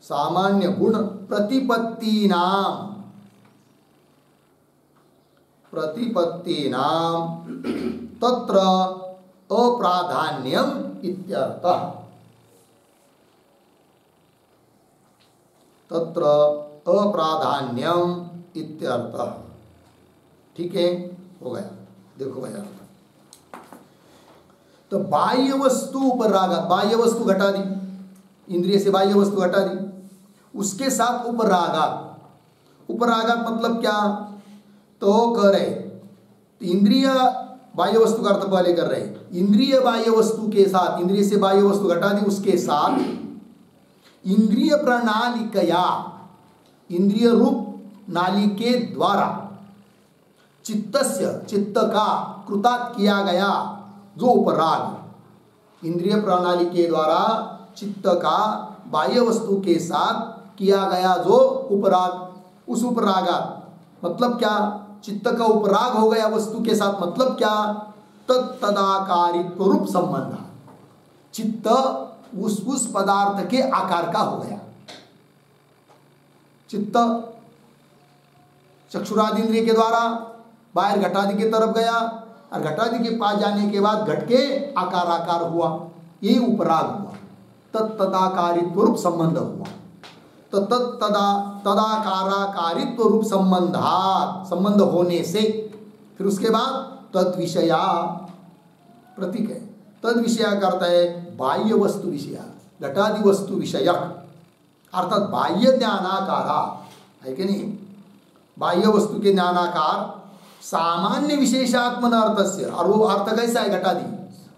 सामान्य गुण प्रतिपत्तीनाम, प्रतिपत्तीनाम तत्र अप्राधान्यम इत्यर्थः, तत्र अप्राधान्यम इत्यर्थः। ठीक है, हो गया। देखो भैया, तो बाह्य वस्तु उपरागात, बाह्य वस्तु घटा दी, इंद्रिय से बाह्य वस्तु घटा दी, उसके साथ उपरागात, उपरागात मतलब क्या? तो कह रहे इंद्रिय बाह्य वस्तु का अर्थ पहले कर रहे, इंद्रिय बाह्य वस्तु के साथ, इंद्रिय से बाह्य वस्तु घटा दी, उसके साथ इंद्रिय प्रणालिकया, इंद्रिय रूप नाली के द्वारा चित्तस्य, चित्त का कृतात् किया गया जो उपराग, इंद्रिय प्रणाली के द्वारा चित्त का बाह्य वस्तु के साथ किया गया जो उपराग, उस उपरागात मतलब क्या? चित्त का उपराग हो गया वस्तु के साथ, मतलब क्या? तदाकारित्व रूप संबंध, चित्त उस पदार्थ के आकार का हो गया। चित्त चक्षुरादि इंद्रिय के द्वारा बाहर घटादि की तरफ गया और घटादि के पास जाने के बाद घट के आकार हुआ, ये उपराग हुआ, तदाकारित्व रूप संबंध हुआ। तो तदाकाराकारित्व रूप संबंधात, संबंध होने से फिर उसके बाद तद विषया प्रतीक है, तद विषया करता है बाह्य वस्तु विषया, घटादि वस्तु विषयक, अर्थात बाह्य ज्ञानाकारा है कि नहीं? बाह्य वस्तु के ज्ञानाकार सामान्य विशेषात्मन अर्थस्य, और वो अर्थ कैसा है? घटादि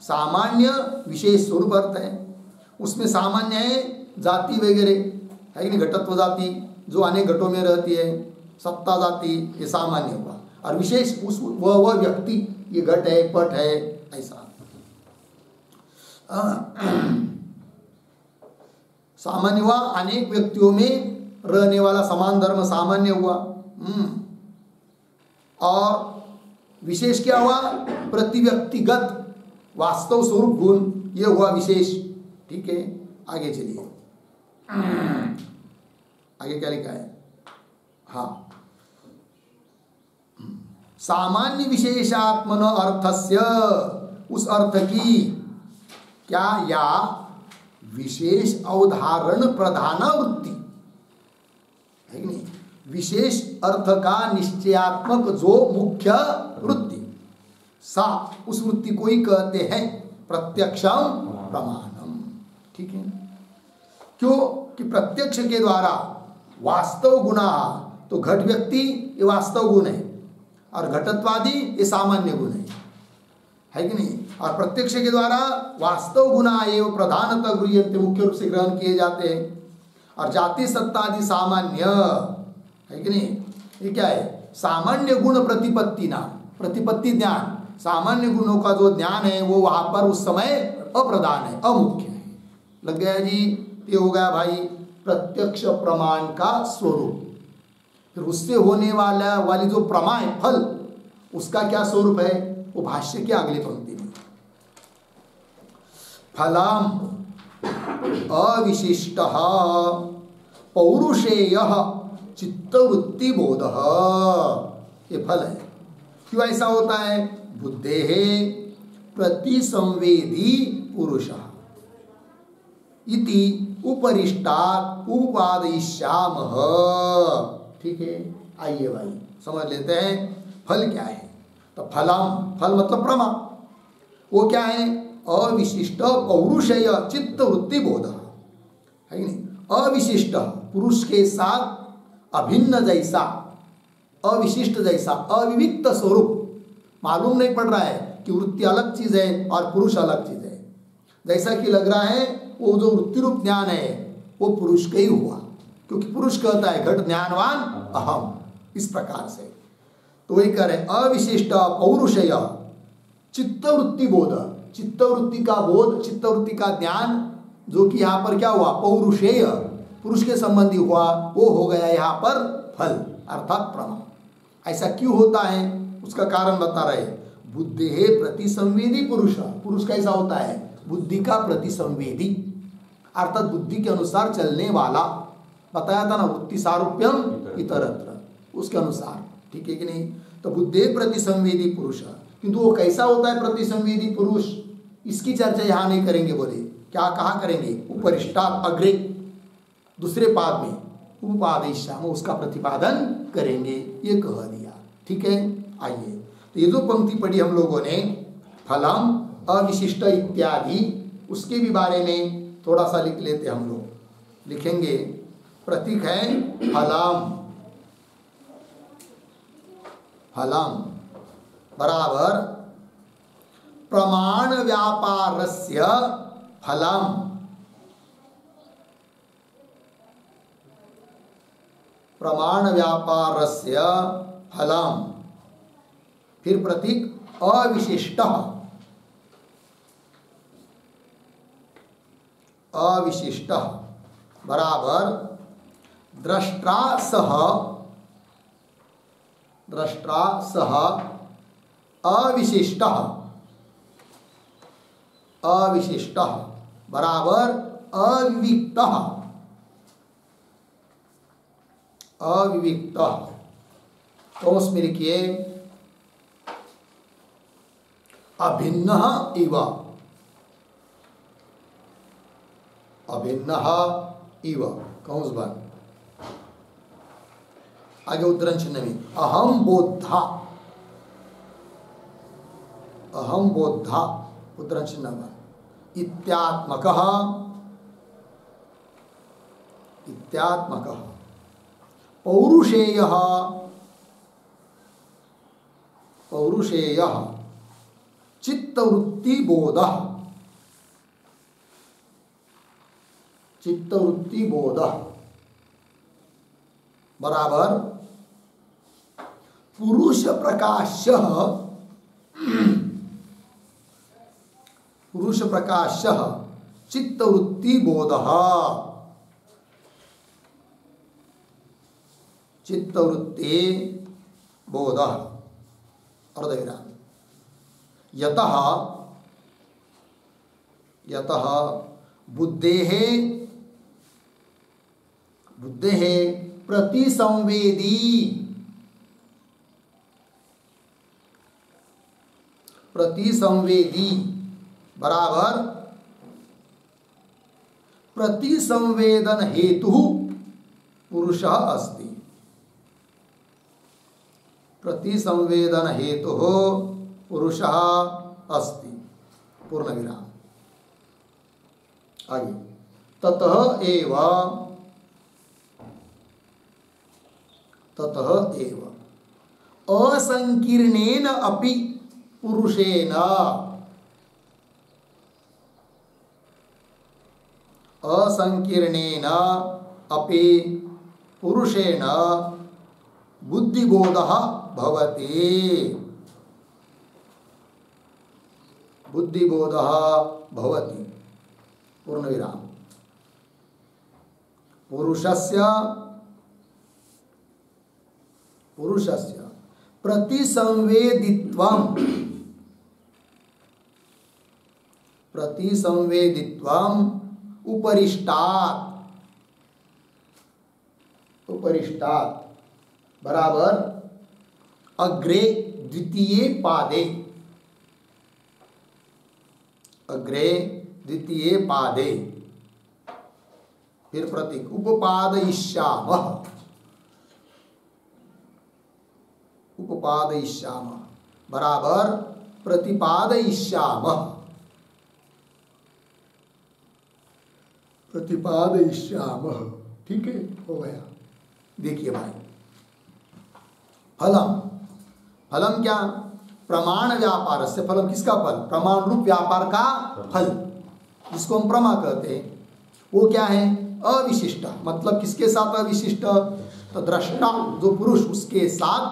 सामान्य विशेष स्वरूप अर्थ है, उसमें सामान्य है जाति वगैरह है कि नहीं? घटत्व जाति जो अनेक घटों में रहती है, सत्ता जाति, ये सामान्य हुआ, और विशेष उस वह व्यक्ति, ये घट है, पट है, ऐसा सामान्य हुआ, अनेक व्यक्तियों में रहने वाला समान धर्म सामान्य हुआ। और विशेष क्या हुआ? प्रति व्यक्तिगत वास्तव स्वरूप गुण, ये हुआ विशेष। ठीक है, आगे चलिए, आगे क्या लिखा है? हाँ, सामान्य विशेषात्मन अर्थस्य, उस अर्थ की क्या? या विशेष अवधारण प्रधाना वृत्ति है कि नहीं? विशेष अर्थ का निश्चयात्मक जो मुख्य वृत्ति, सा उस वृत्ति को ही कहते हैं प्रत्यक्षम प्रमाणम। ठीक है, क्यों? कि प्रत्यक्ष के द्वारा वास्तव गुणा, तो घट व्यक्ति ये वास्तव गुण है, और घटत्वादि ये सामान्य गुण है है कि नहीं। और प्रत्यक्ष के द्वारा वास्तव गुना एवं प्रधानतः गृह्यन्ते, मुख्य रूप से ग्रहण किए जाते हैं। और जाति सत्ता आदि सामान्य, है कि नहीं। ये क्या है, सामान्य गुण प्रतिपत्ति नाम, प्रतिपत्ति ज्ञान, सामान्य गुणों का जो ज्ञान है वो वहां पर उस समय अप्रधान है, अमुख्य है। लग गया जी। ये हो गया भाई प्रत्यक्ष प्रमाण का स्वरूप। फिर उससे होने वाली जो प्रमा है, फल, उसका क्या स्वरूप है, वो भाष्य की अगली पंक्ति में। फलम अविशिष्ट पौरुषेय चित्तवृत्ति बोध, ये फल है। क्यों ऐसा होता है, बुद्धेः प्रतिसंवेदी पुरुष इति उपरिष्टात् उपादयिष्यामः। ठीक है, आइए भाई समझ लेते हैं फल क्या है। तो फलम, फल मतलब प्रमा, वो क्या है, अविशिष्ट पौरुषेय चित्तवृत्ति बोध, है कि नहीं। अविशिष्ट, पुरुष के साथ अभिन्न जैसा, अविशिष्ट जैसा, अविविक्त स्वरूप। मालूम नहीं पड़ रहा है कि वृत्ति अलग चीज है और पुरुष अलग चीज है। जैसा कि लग रहा है वो जो वृत्ति रूप ज्ञान है वो पुरुष का ही हुआ, क्योंकि पुरुष कहता है घट ज्ञानवान अहम, इस प्रकार से। तो वही कह रहे अविशिष्ट पौरुषेय चित्तवृत्ति बोध, चित्तवृत्ति का बोध, चित्तवृत्ति का ज्ञान, जो कि यहाँ पर क्या हुआ, पौरुषेय, पुरुष के संबंधी हुआ, वो हो गया यहाँ पर फल अर्थात प्रमा। ऐसा क्यों होता है, उसका कारण बता रहे। बुद्धि है प्रतिसंवेदी पुरुष, पुरुष कैसा होता है, बुद्धि का प्रतिसंवेदी, अर्थात बुद्धि के अनुसार चलने वाला। बताया था ना, वृत्ति सारूप्यम इतरत्र, उसके अनुसार, ठीक है कि नहीं। तो बुद्धि प्रतिसंवेदी पुरुष, किंतु वो कैसा होता है प्रतिसंवेदी पुरुष, इसकी चर्चा यहाँ नहीं करेंगे। बोले क्या कहा करेंगे, उपरिष्टात् अग्रे, दूसरे पाद में उपादेश्याम, उसका प्रतिपादन करेंगे, ये कह दिया। ठीक है, आइए तो ये जो पंक्ति पढ़ी हम लोगों ने, फलम अविशिष्ट इत्यादि, उसके भी बारे में थोड़ा सा लिख लेते हम लोग। लिखेंगे, प्रतीक है फलम, फलम बराबर प्रमाण व्यापारस्य फलम, प्रमाण व्यापारस्य फलम। फिर प्रतीक अविशिष्ट, अविशिष्ट बराबर द्रष्टा सह, द्रष्टा सह अविशिष्ट, अविशिष्ट बराबर अविविक्त, अविविक्त। तो उसमें लिखिए अभिन्न इव, अभिन्न इव, कौन बात आगे उद्धरण चिन्ह में, अहम बोधा, अहम बोधा उद्धरण चिन्ह में, इत्यात्मकः, इत्यात्मकः पौरुषेयः, पौरुषेयः चित्तवृत्ति बोधः, चित्तवृत्ति बोधः बराबर पुरुष प्रकाशः, पुरुष प्रकाशः चित्तवृत्ति बोधः, चित्तवृत्ति बोधः अर्धविराम। यतः, यतः बुद्धेः, बुद्धेः प्रतिसंवेदी, प्रतिसंवेदी बराबर प्रतिसंवेदन हेतु पुरुषः अस्ति, प्रतिसंवेदन हेतु पुरुषः अस्ति, पूर्ण विराम। आगे ततः एव, ततः एव असंकीर्णेन अपि पुरुषेण, असंकीर्णेन अपि पुरुषेण बुद्धिबोधः भवति। बुद्धिबोधः भवति पूर्णविराम। पुरुषस्य प्रतिसंवेदित्वम् उपरिष्टात् बराबर अग्रे द्वितीय पादे फिर प्रतीक उपपादयिष्यामः बराबर प्रतिपादयिष्यामः। ठीक है, हो गया। देखिए भाई, फलम क्या? प्रमाण व्यापार से फलम, किसका फल? प्रमाण रूप व्यापार का फल, जिसको हम प्रमा कहते हैं। वो क्या है? अविशिष्ट। मतलब किसके साथ अविशिष्ट? तो दृष्टा जो पुरुष, उसके साथ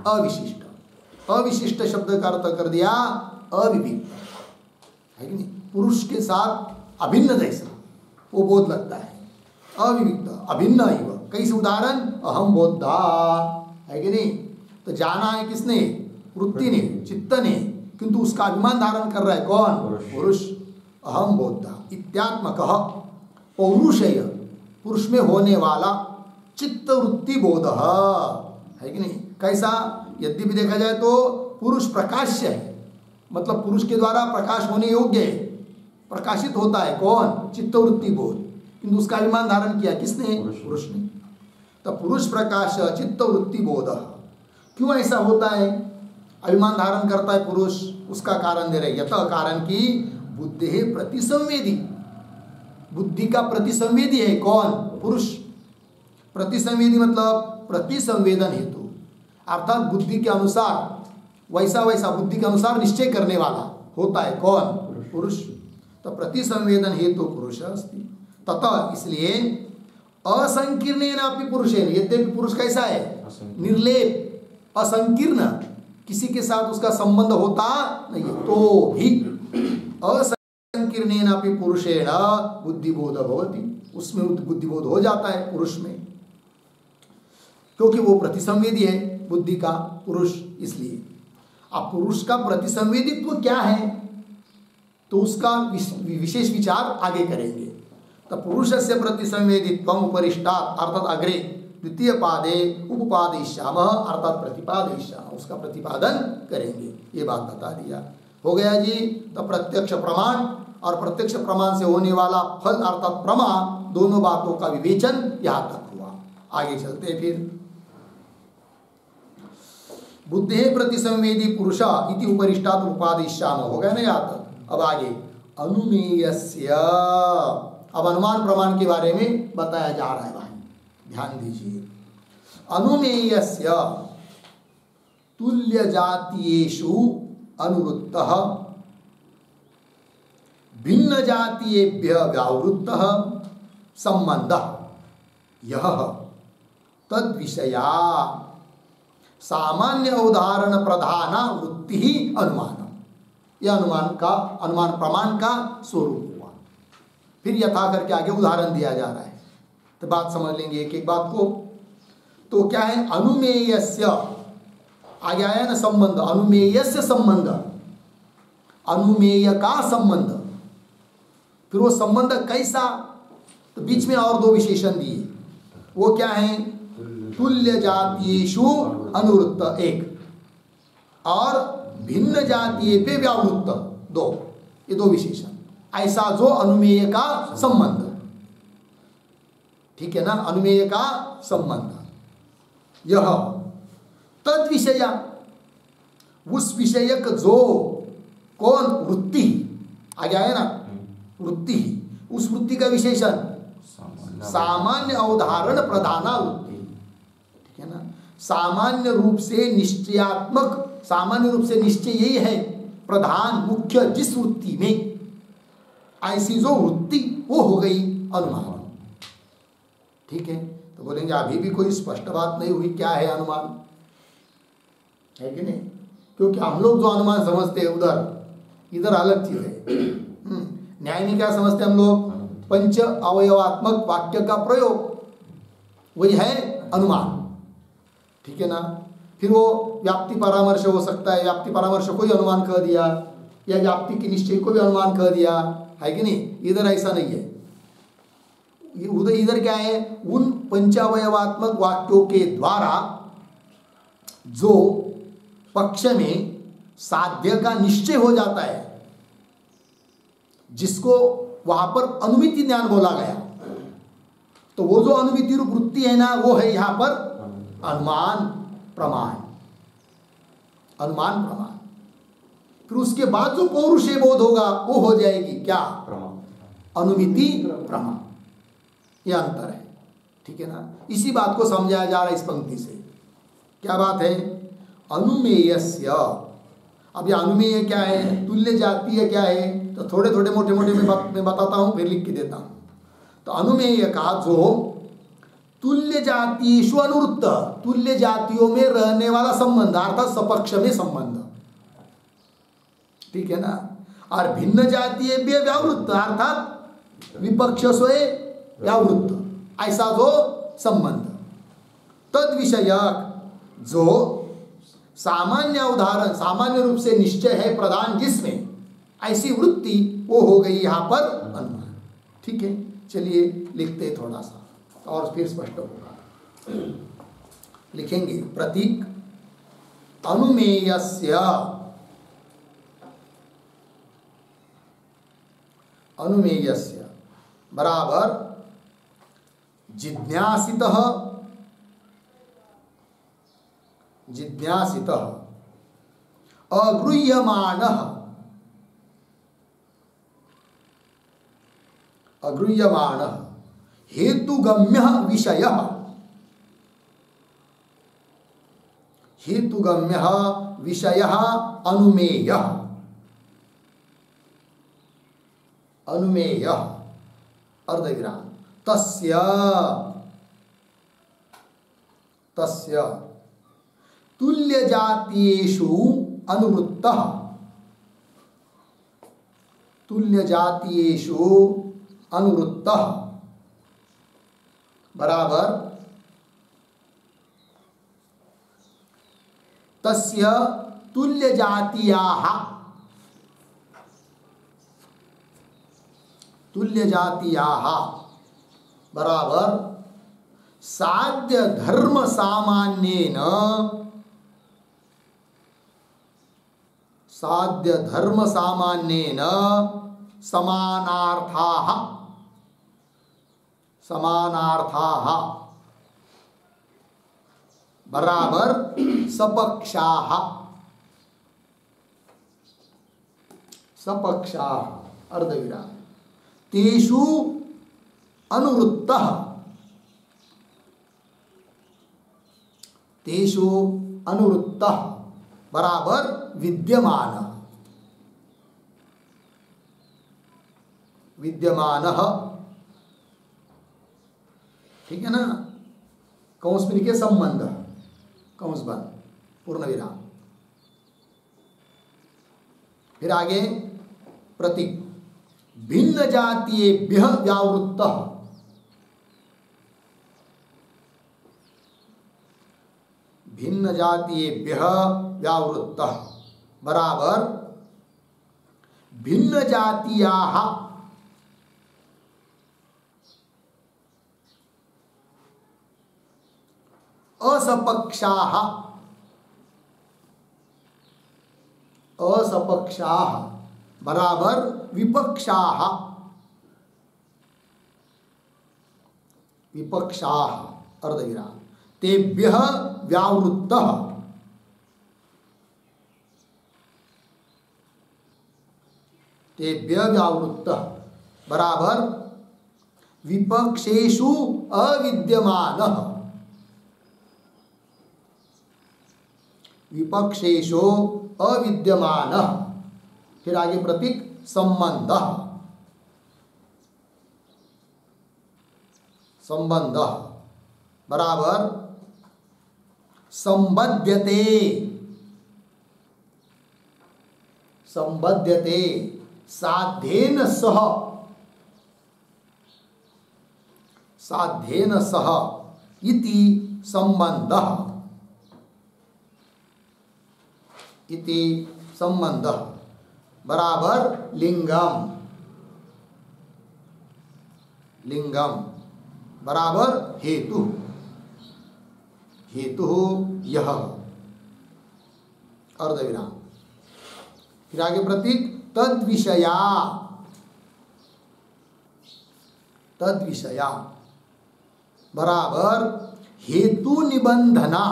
अविशिष्ट। अविशिष्ट शब्द का अर्थ कर दिया अविविक्त, है कि नहीं? पुरुष के साथ अभिन्न जैसा वो बोध लगता है, अविविक्त अभिन्न ही वह। कैसे? उदाहरण, अहम बोधा, है कि नहीं? तो जाना है किसने? वृत्ति ने, चित्त ने, किंतु उसका अभिमान धारण कर रहा है कौन? पुरुष। अहम बोधा इत्यात्मकः पौरुषेय, पुरुष में होने वाला चित्त वृत्ति बोध, है कि नहीं? कैसा? यद्यपि देखा जाए तो पुरुष प्रकाश्य है, मतलब पुरुष के द्वारा प्रकाश होने योग्य है, प्रकाशित होता है कौन? चित्तवृत्ति बोध, किंतु उसका अभिमान धारण किया किसने? पुरुष ने। तो पुरुष प्रकाश चित्तवृत्ति बोध। क्यों ऐसा होता है? अभिमान धारण करता है पुरुष, उसका कारण दे रहे। यतः कारण की बुद्धि प्रतिसंवेदी, बुद्धि का प्रतिसंवेदी है कौन? पुरुष। प्रतिसंवेदी मतलब प्रतिसंवेदन हेतु, अर्थात बुद्धि के अनुसार वैसा बुद्धि के अनुसार निश्चय करने वाला होता है कौन? पुरुष। तो प्रतिसंवेदन हेतु पुरुष अस्ति। ततः इसलिए असंकीर्णेन अपि पुरुषेण, यद्यपि पुरुष कैसा है? निर्लेप, असंकीर्ण, किसी के साथ उसका संबंध होता नहीं, तो भी असंकीर्णेन अपि पुरुषेण बुद्धिबोध भवति, उसमें बुद्धिबोध हो जाता है पुरुष में, क्योंकि वो प्रतिसंवेदी है बुद्धि का पुरुष। इसलिए अब पुरुष का प्रतिसंवेदित्व क्या है, तो उसका विशेष विचार आगे करेंगे। तो पुरुषस्य प्रतिसंवेदित्वम् उपरिष्टात् अर्थात अग्रे द्वितीय पादे उपपादयिष्यामः अर्थात प्रतिपादयिष्यामः, उसका प्रतिपादन करेंगे। ये बात बता दिया, हो गया जी। तो प्रत्यक्ष प्रमाण और प्रत्यक्ष प्रमाण से होने वाला फल अर्थात प्रमा, दोनों बातों का विवेचन यहाँ तक हुआ। आगे चलते फिर। बुद्धे प्रतिसंवेदी पुरुष इति उपरिष्टात् उपपादयिष्यामः, हो गया ना यहाँ तक। अब आगे अनुमेयस्य, अब अनुमान प्रमाण के बारे में बताया जा रहा है भाई, ध्यान दीजिए। अनुमेयस्य तुल्य जातीयेषु अनुवृत्तः भिन्न जातीयेभ्यः व्यावृत्तः संबंधः यह तद्विषया सामान्य उदाहरण प्रधाना वृत्ति ही अनुमान। यह अनुमान प्रमाण का स्वरूप हुआ। फिर यथा करके आगे उदाहरण दिया जा रहा है, तो बात समझ लेंगे एक एक बात को। तो क्या है? अनुमेयस्य, आगे आया ना संबंध, अनुमेयस्य संबंध, अनुमेय का संबंध। फिर वो संबंध कैसा? तो बीच में और दो विशेषण दिए, वो क्या है? तुल्य जातीयेषु अनुवृत्त एक, और भिन्न जातीय पे व्यावृत्त दो, ये दो विशेषण। ऐसा जो अनुमेय का संबंध, ठीक है ना? अनुमेय का संबंध, यह तद विषय, उस विषयक जो कौन? वृत्ति, आगे आया ना वृत्ति, उस वृत्ति का विशेषण सामान्य अवधारण प्रधाना वृत्ति, ठीक है ना? सामान्य रूप से निश्चयात्मक, सामान्य रूप से निश्चय यही है प्रधान मुख्य, जिस वृत्ति में ऐसी जो वृत्ति वो हो गई अनुमान। ठीक है, तो बोलेंगे अभी भी कोई स्पष्ट बात नहीं हुई, क्या है अनुमान, है कि नहीं? क्योंकि हम लोग जो अनुमान समझते हैं इधर अलग चीज है। न्याय में क्या समझते हैं हम लोग? पंच अवयवात्मक वाक्य का प्रयोग, वही है अनुमान। ठीक है ना? फिर वो व्याप्ति परामर्श हो सकता है, व्याप्ति परामर्श को ही अनुमान कह दिया, या व्याप्ति के निश्चय को भी अनुमान कह दिया, है कि नहीं? इधर ऐसा नहीं है। इधर क्या है? उन पंचावयवात्मक वाक्यों के द्वारा जो पक्ष में साध्य का निश्चय हो जाता है, जिसको वहां पर अनुमिति ज्ञान बोला गया, तो वो जो अनुमिति रूप वृत्ति है ना, वो है यहां पर अनुमान प्रमाण। अनुमान प्रमाण। फिर उसके बाद जो पौरुषेय बोध होगा वो हो जाएगी क्या? अनुमिति प्रमाण। यह अंतर है। ठीक है ना? इसी बात को समझाया जा रहा है इस पंक्ति से। क्या बात है? अनुमेयस्य। अब यह अनुमेय क्या है, तुल्य जातीय क्या है, तो थोड़े थोड़े मोटे मोटे मैं बताता हूं, फिर लिख के देता हूं। तो अनुमेय का जो तुल्य जातीयेषु अनुवृत्त, तुल्य जातियों में रहने वाला संबंध, अर्थात सपक्ष में संबंध। ठीक है ना? और भिन्न जातीय व्यावृत्त, अर्थात विपक्ष स्वय व्यावृत्त, ऐसा जो संबंध। तद विषयक जो सामान्य उदाहरण, सामान्य रूप से निश्चय है प्रधान जिसमें, ऐसी वृत्ति वो हो गई यहां पर अनुमान। ठीक है, चलिए लिखते थोड़ा सा और फिर स्पष्ट होगा। लिखेंगे प्रतीक अनुमेयस्य, अनुमेयस्य बराबर जिज्ञासितः, जिज्ञासितः अगृह्यमाणः, अगृह्यमाणः हेतुगम्यः विषयः, हेतुगम्यः विषयः अनुमेयः, अनुमेयः अर्धविराम तस्य, तस्य तुल्य जातीयेषु अनुवृत्तः, तुल्य जातीयेषु अनुवृत्तः बराबर तस्य तुल्य जातीयाः, तुल्य जातीयाः बराबर साध्य धर्म सामान्येन, साध्य धर्म सामान्येन समानार्थाः, समानार्थाः बराबर सपक्षाः, सपक्षाः अर्धविराम तेषु अनुवृत्तः, तेषु अनुवृत्तः बराबर विद्यमान, विद्यमानः। ठीक है ना? कौंस में लिखे संबंध, कौंस बंद पूर्ण विराम। फिर आगे प्रतीक भिन्न जातीयेभ्यः व्यावृत्तः, भिन्न जातीयेभ्यः व्यावृत्तः बराबर भिन्न जातीयाः असपक्षाः, असपक्षाः बराबर विपक्षाः, विपक्षाः अर्धविराम तेभ्यः व्यावृत्तः, तेभ्यः व्यावृत्तः बराबर विपक्षेषु अविद्यमानः, विपक्षेषु अविद्यमानः। फिर आगे प्रतीक संबंधः, संबंध बराबर संबध्यते, संबध्यते साध्येन सह, साध्येन सह इति संबंधः, इति संबंधः बराबर लिंगम, लिंगम बराबर हेतु, हेतु यह अर्धविराम। फिर आगे प्रतीक तद विषया, तद विषया बराबर हेतु निबंधना,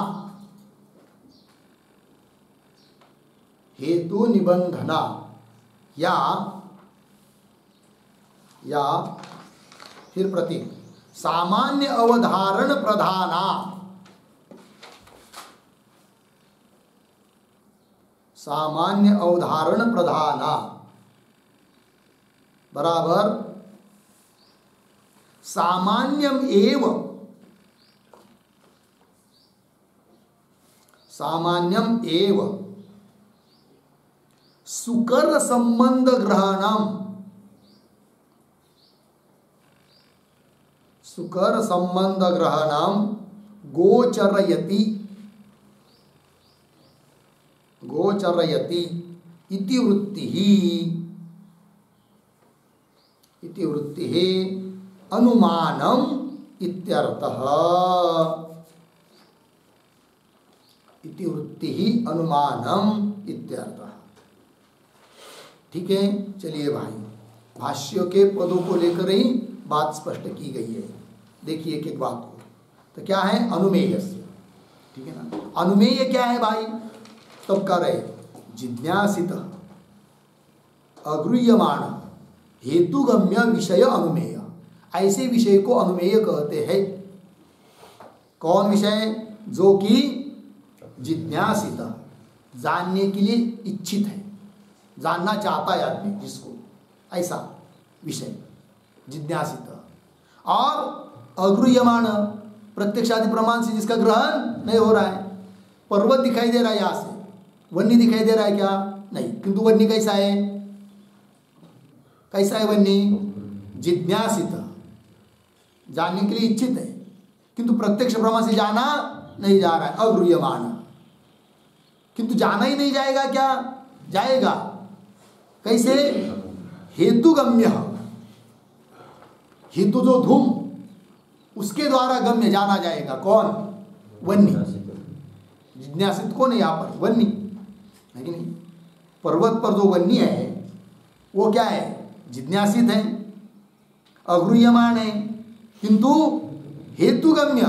हेतु निबंधना या फिर प्रतीक सामान्य अवधारण प्रधाना, सामान्य अवधारण प्रधाना बराबर सामान्यम एव, सामान्यम एव सुकर संबंध ग्रहणम, सुकर संबंध ग्रहणम गोचरयति, गोचरयति इति वृत्तिः, इति वृत्तिः अनुमानम इत्यर्थः, इति वृत्तिः अनुमानम इत्यर्थः। ठीक है, चलिए भाई, भाष्य के पदों को लेकर ही बात स्पष्ट की गई है। देखिए एक एक बात को, तो क्या है अनुमेय से, ठीक है ना। अनुमेय क्या है भाई, तब कर रहे जिज्ञासित अगृह्यमाण हेतुगम्य विषय अनुमेय, ऐसे विषय को अनुमेय कहते हैं। कौन विषय, जो कि जिज्ञासित जानने के लिए इच्छित है, जानना चाहता है आदमी जिसको, ऐसा विषय जिज्ञासित। और अगृह्यमाण प्रत्यक्षादि प्रमाण से जिसका ग्रहण नहीं हो रहा है। पर्वत दिखाई दे रहा है यहाँ से, वन्य दिखाई दे रहा है क्या, नहीं, किंतु वन्य कैसा है, कैसा है वन्य, जिज्ञासित, जानने के लिए इच्छित है, किंतु प्रत्यक्ष प्रमाण से जाना नहीं जा रहा है, अगृह्यमाण। किंतु जाना ही नहीं जाएगा क्या, जाएगा, कैसे, हेतुगम्य, हेतु जो धूम उसके द्वारा गम्य जाना जाएगा। कौन, वन्य, जिज्ञासित कौन है यहाँ पर, वन्य है कि नहीं। पर्वत पर जो वन्य है वो क्या है, जिज्ञासित है, अगृह्यमाण है, किंतु हेतुगम्य,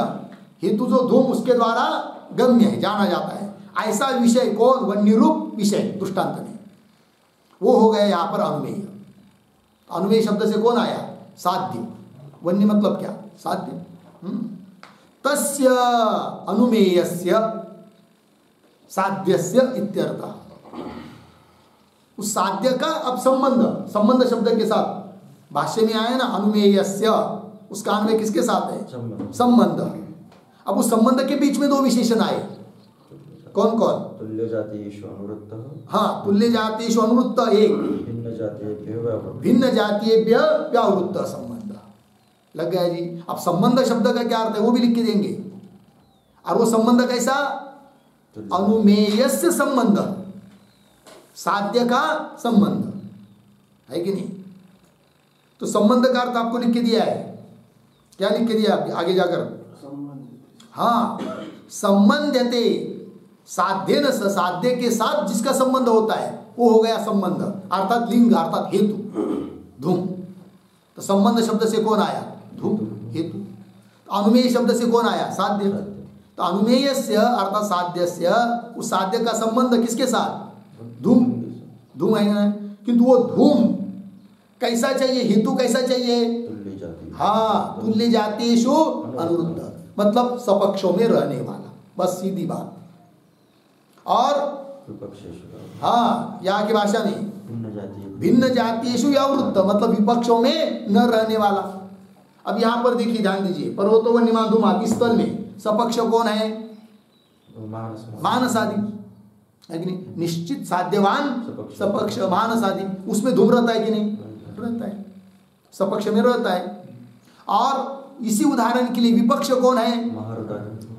हेतु जो धूम उसके द्वारा गम्य है, जाना जाता है। ऐसा विषय कौन, वन्य रूप विषय दृष्टांत में, वो हो गया यहाँ पर अनुमेय। अनुमेय शब्द से कौन आया, साध्य। वन्य मतलब क्या, साध्य। तस्य अनुमेयस्य साध्यस्य इत्यर्थः। उस साध्य का अब संबंध, संबंध शब्द के साथ भाष्य में आया ना, अनुमेयस्य, उसका अन्वय किसके साथ है, संबंध। अब उस संबंध के बीच में दो विशेषण आए, कौन कौन, तुल्य जातीयेषु अनुवृत्तः, हाँ, तुल्य जातीयेषु अनुवृत्त एक, भिन्न जातीयेभ्यः व्यावृत्तः संबंध। लग गया जी। अब संबंध शब्द का क्या अर्थ है वो भी लिख के देंगे। और वो संबंध कैसा, अनुमेयस्य संबंध, साध्य का संबंध है कि नहीं। तो संबंध का अर्थ आपको लिख के दिया है, क्या लिख के दिया आगे जाकर, हाँ, संबंधते, साध्य न, साध्य के साथ जिसका संबंध होता है वो हो गया संबंध, अर्थात लिंग, अर्थात हेतु, धूम। तो संबंध शब्द से कौन आया, धूम, हेतु। तो अनुमेय शब्द से कौन आया, साध्य। तो अनुमेयस्य अर्थात साध्यस्य, उस साध्य का संबंध किसके साथ, धूम, धूम है ना। किंतु वो धूम कैसा चाहिए, हेतु कैसा चाहिए, हाँ, तुल्य जातीयेषु अनुवृत्त, मतलब सपक्षों में रहने वाला, बस सीधी बात। और हाँ, यहाँ की भाषा में भिन्न जातीयेषु व्यावृत्त, मतलब विपक्षों में न रहने वाला। अब यहाँ पर देखिए, ध्यान दीजिए, पर्वतो वन्यमान धूम आदि स्थल में सपक्ष कौन है? मानस आदि है कि नहीं? निश्चित साध्यवान सपक्ष मानस आदि, उसमें धूम रहता है कि नहीं? रहता है, सपक्ष में रहता है। और इसी उदाहरण के लिए विपक्ष कौन है?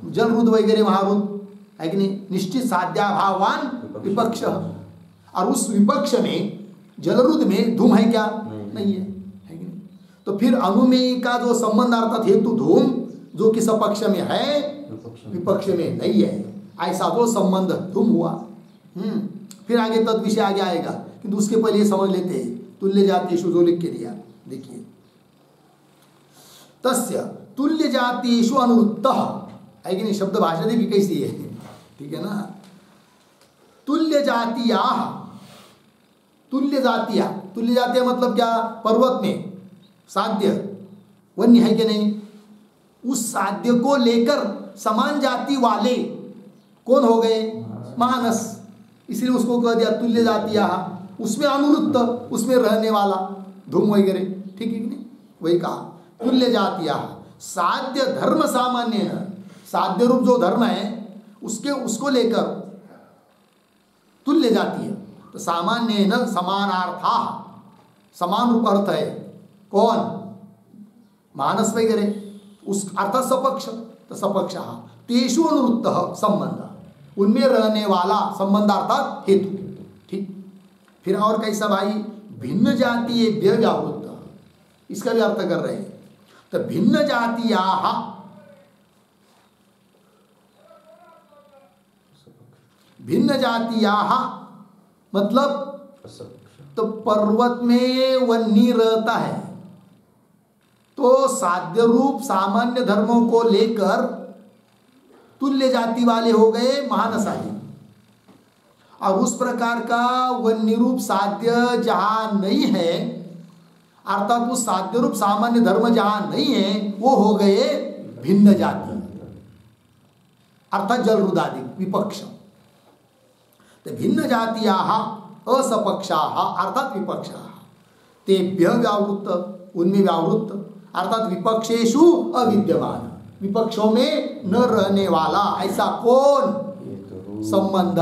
जलरुद्र वगैरह महारुद्र है कि नहीं? निश्चित साध्याभावान विपक्ष। और उस विपक्ष में जलरुद्र में धूम है क्या? नहीं है, है कि नहीं? तो फिर अनुमेय का जो संबंध अर्थात हेतु धूम जो कि सपक्ष में है विपक्ष में नहीं है, ऐसा तो संबंध धूम हुआ। फिर आगे तद विषय आगे आएगा, किंतु उसके पहले समझ लेते हैं तुल्य जातीयेषु जो लिख के दिया। देखिए, तस्य तुल्य जातीयेषु अनुवृत्तः है कि नहीं? शब्द भाषा देखिए कैसी है, ठीक है ना? तुल्य जातीया, तुल्य जातीया, तुल्य जातीय मतलब क्या? पर्वत में साध्य वन्य है कि नहीं? उस साध्य को लेकर समान जाति वाले कौन हो गए? मानस। इसलिए उसको कह दिया तुल्य जातीया, उसमें अनुवृत्त, उसमें रहने वाला धूम वगैरह, ठीक है कि नहीं? वही कहा तुल्य जातीया। साध्य धर्म सामान्य है, साध्य रूप जो धर्म है उसको लेकर तुल्य जातीय। तो सामान्य न समानार्था, समान रूप अर्थ है कौन? मानस वगैरह, उस अर्थात सपक्ष। तो सपक्ष तेषु अनुवृत्तः संबंध, उनमें रहने वाला संबंध अर्थात हेतु, ठीक। फिर और कैसा भाई? भिन्न जातीय व्यावृत्त, इसका भी अर्थ कर रहे हैं। तो भिन्न जातीया, भिन्न जातीया मतलब तो पर्वत में वन्य रहता है, तो साध्य रूप सामान्य धर्मों को लेकर तुल्य जाति वाले हो गए महानस आदि। और उस प्रकार का वन्य रूप साध्य जहां नहीं है, अर्थात उस साध्य रूप सामान्य धर्म जहां नहीं है, वो हो गए भिन्न जाति, अर्थात जलरुदादि विपक्ष। तो भिन्न जातीया असपक्षा अर्थात विपक्ष, तेभ्य व्यावृत्त, उनमें व्यावृत्त अर्थात विपक्षेषु अविद्यमान, विपक्षों में न रहने वाला ऐसा कौन? संबंध।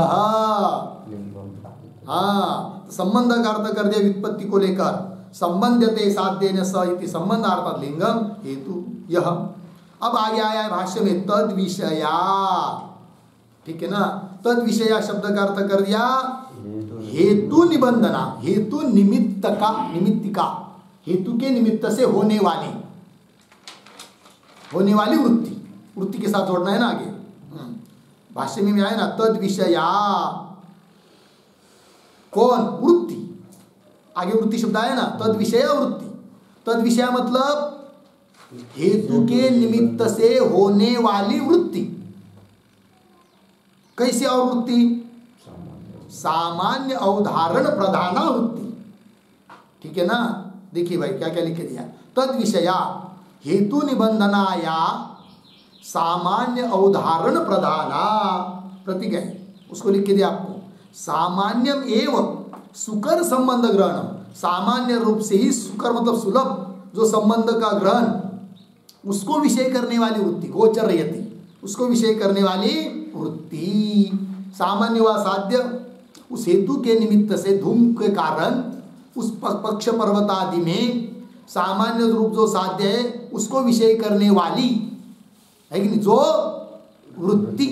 हाँ, संबंध का अर्थ कर दिया व्युत्पत्ति को लेकर, संबंधते साध्येन स इति संबंध अर्थात लिंगम हेतु यह। अब आगे आया है भाष्य में तद विषया, ठीक है ना? तद विषया शब्द का अर्थ कर दिया हेतु निबंधना, हेतु निमित्त का, निमित्तिका, हेतु के निमित्त से होने वाली वृत्ति, वृत्ति के साथ जोड़ना है ना आगे। भाष्य में आया ना तद विषया, कौन? वृत्ति, आगे वृत्ति शब्द आया ना, तद विषया वृत्ति। तद विषय मतलब हेतु के निमित्त से होने वाली वृत्ति। कैसी और वृत्ति? सामान्य अवधारण प्रधाना वृत्ति, ठीक है ना? देखिए भाई क्या क्या लिख के दिया, तद विषया हेतु निबंधनाया सामान्य अवधारण प्रधाना, प्रतीक है उसको लिख के दिया आपको। सामान्यम एवं सुकर संबंध ग्रहण, सामान्य रूप से ही सुकर मतलब सुलभ जो संबंध का ग्रहण, उसको विषय करने वाली वृत्ति, गोचर रहती, उसको विषय करने वाली वृत्ति। सामान्य व साध्य उस हेतु के निमित्त से धूम के कारण उस पक्ष पर्वत आदि में सामान्य रूप जो साध्य है उसको विषय करने वाली है कि नहीं, जो वृत्ति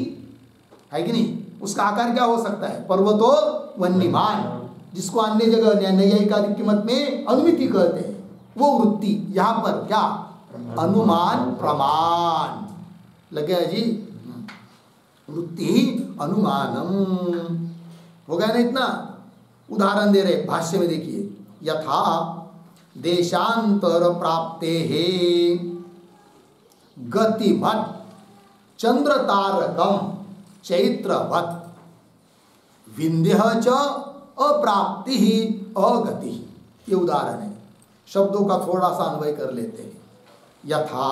है कि नहीं, उसका आकार क्या हो सकता है? पर्वतो वन्यमान, जिसको अन्य जगह नैयायिक मत में अनुमिति कहते हैं, वो वृत्ति यहाँ पर क्या? अनुमान प्रमाण लगे है जी। वृत्ति अनुमानम हो गया ना इतना? उदाहरण दे रहे भाष्य में, देखिए यथा देशांतर प्राप्ते हे गतिमत चंद्र तारकम चैत्रवत विंध्य च अप्राप्ति ही अगति। ये उदाहरण है, शब्दों का थोड़ा सा अन्वय कर लेते हैं। यथा,